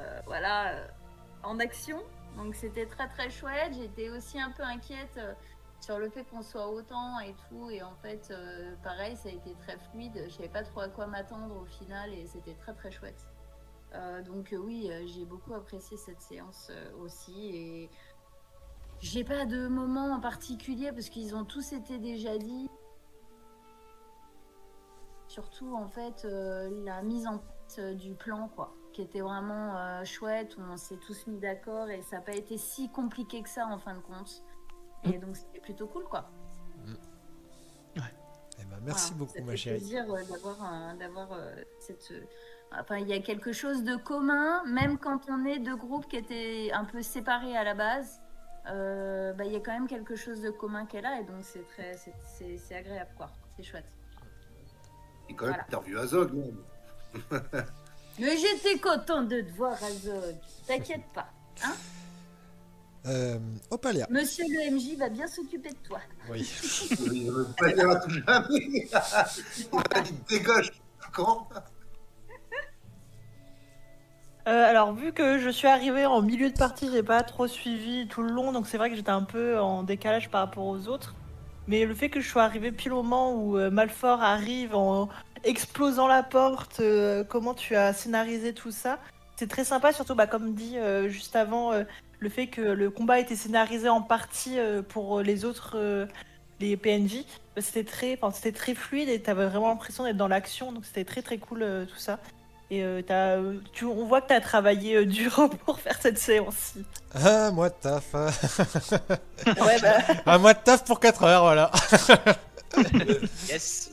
en action. Donc c'était très très chouette. J'étais aussi un peu inquiète sur le fait qu'on soit autant et tout, et en fait, pareil, ça a été très fluide. Je savais pas trop à quoi m'attendre au final, et c'était très très chouette. Donc oui, j'ai beaucoup apprécié cette séance aussi, et j'ai pas de moment en particulier parce qu'ils ont tous été déjà dit. Surtout en fait la mise en place du plan quoi, qui était vraiment chouette, où on s'est tous mis d'accord et ça n'a pas été si compliqué que ça en fin de compte. Et donc c'était plutôt cool quoi.
Eh ben, merci beaucoup ma chérie.
Ça fait plaisir d'avoir cette... Enfin, il y a quelque chose de commun, même quand on est deux groupes qui étaient un peu séparés à la base. Il y a quand même quelque chose de commun qui est là, et donc c'est agréable quoi. C'est chouette.
Et quand même, t'as revu Azog, non?
Mais j'étais contente de te voir, Azog. T'inquiète pas, hein?
Opalia.
Monsieur le MJ va bien s'occuper de toi.
Oui.
Il veut pas dire à tout jamais. Il m'a dit dégage quand?
Alors vu que je suis arrivée en milieu de partie, j'ai pas trop suivi tout le long, donc c'est vrai que j'étais un peu en décalage par rapport aux autres. Mais le fait que je sois arrivée pile au moment où Malfort arrive en explosant la porte, comment tu as scénarisé tout ça, c'est très sympa, surtout comme dit juste avant, le fait que le combat était scénarisé en partie pour les autres, les PNJ, c'était très fluide et t'avais vraiment l'impression d'être dans l'action, donc c'était très très cool tout ça. Et on voit que tu as travaillé dur pour faire cette séance-ci.
Un mois de taf.
Ouais,
Un mois de taf pour 4 heures, voilà.
Yes.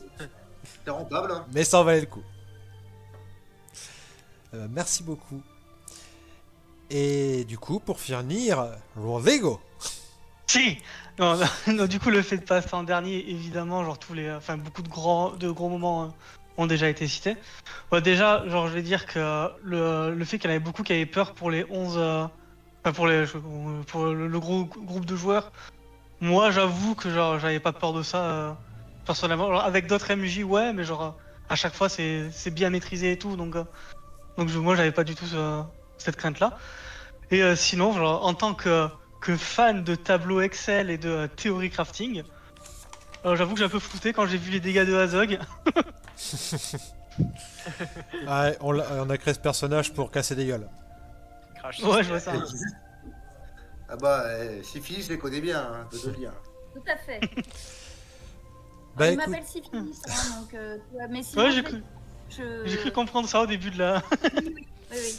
C'est rentable, hein.
Mais ça en valait le coup. Merci beaucoup. Et du coup, pour finir, Rodrigo.
Si. Non, du coup, le fait de passer en dernier, évidemment, genre beaucoup de gros moments ont déjà été cités. Ouais, déjà, genre, je vais dire que le fait qu'il y en avait beaucoup qui avaient peur pour les 11, pour le gros groupe de joueurs. Moi, j'avoue que genre, j'avais pas peur de ça personnellement. Genre, avec d'autres MJ, ouais, mais genre à chaque fois, c'est bien maîtrisé et tout, donc moi, j'avais pas du tout cette crainte-là. Et sinon, genre, en tant que fan de tableaux Excel et de théorie crafting, j'avoue que j'ai un peu flouté quand j'ai vu les dégâts de Azog.
Ouais, on a créé ce personnage pour casser des gueules.
Ouais, je vois ça.
Ah bah, Syphilis, je les connais bien, hein, je peux te le dire.
Tout à fait.
Bah,
Il
écoute...
m'appelle Syphilis, hein, donc... mais sinon,
Ouais, j'ai cru comprendre ça au début de la...
Oui.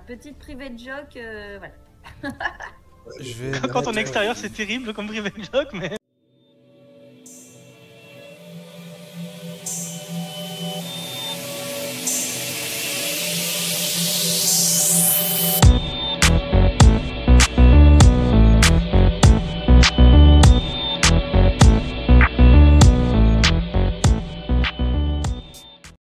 Petite private joke, voilà.
Je vais
Quand on est extérieur, c'est terrible comme private joke, mais...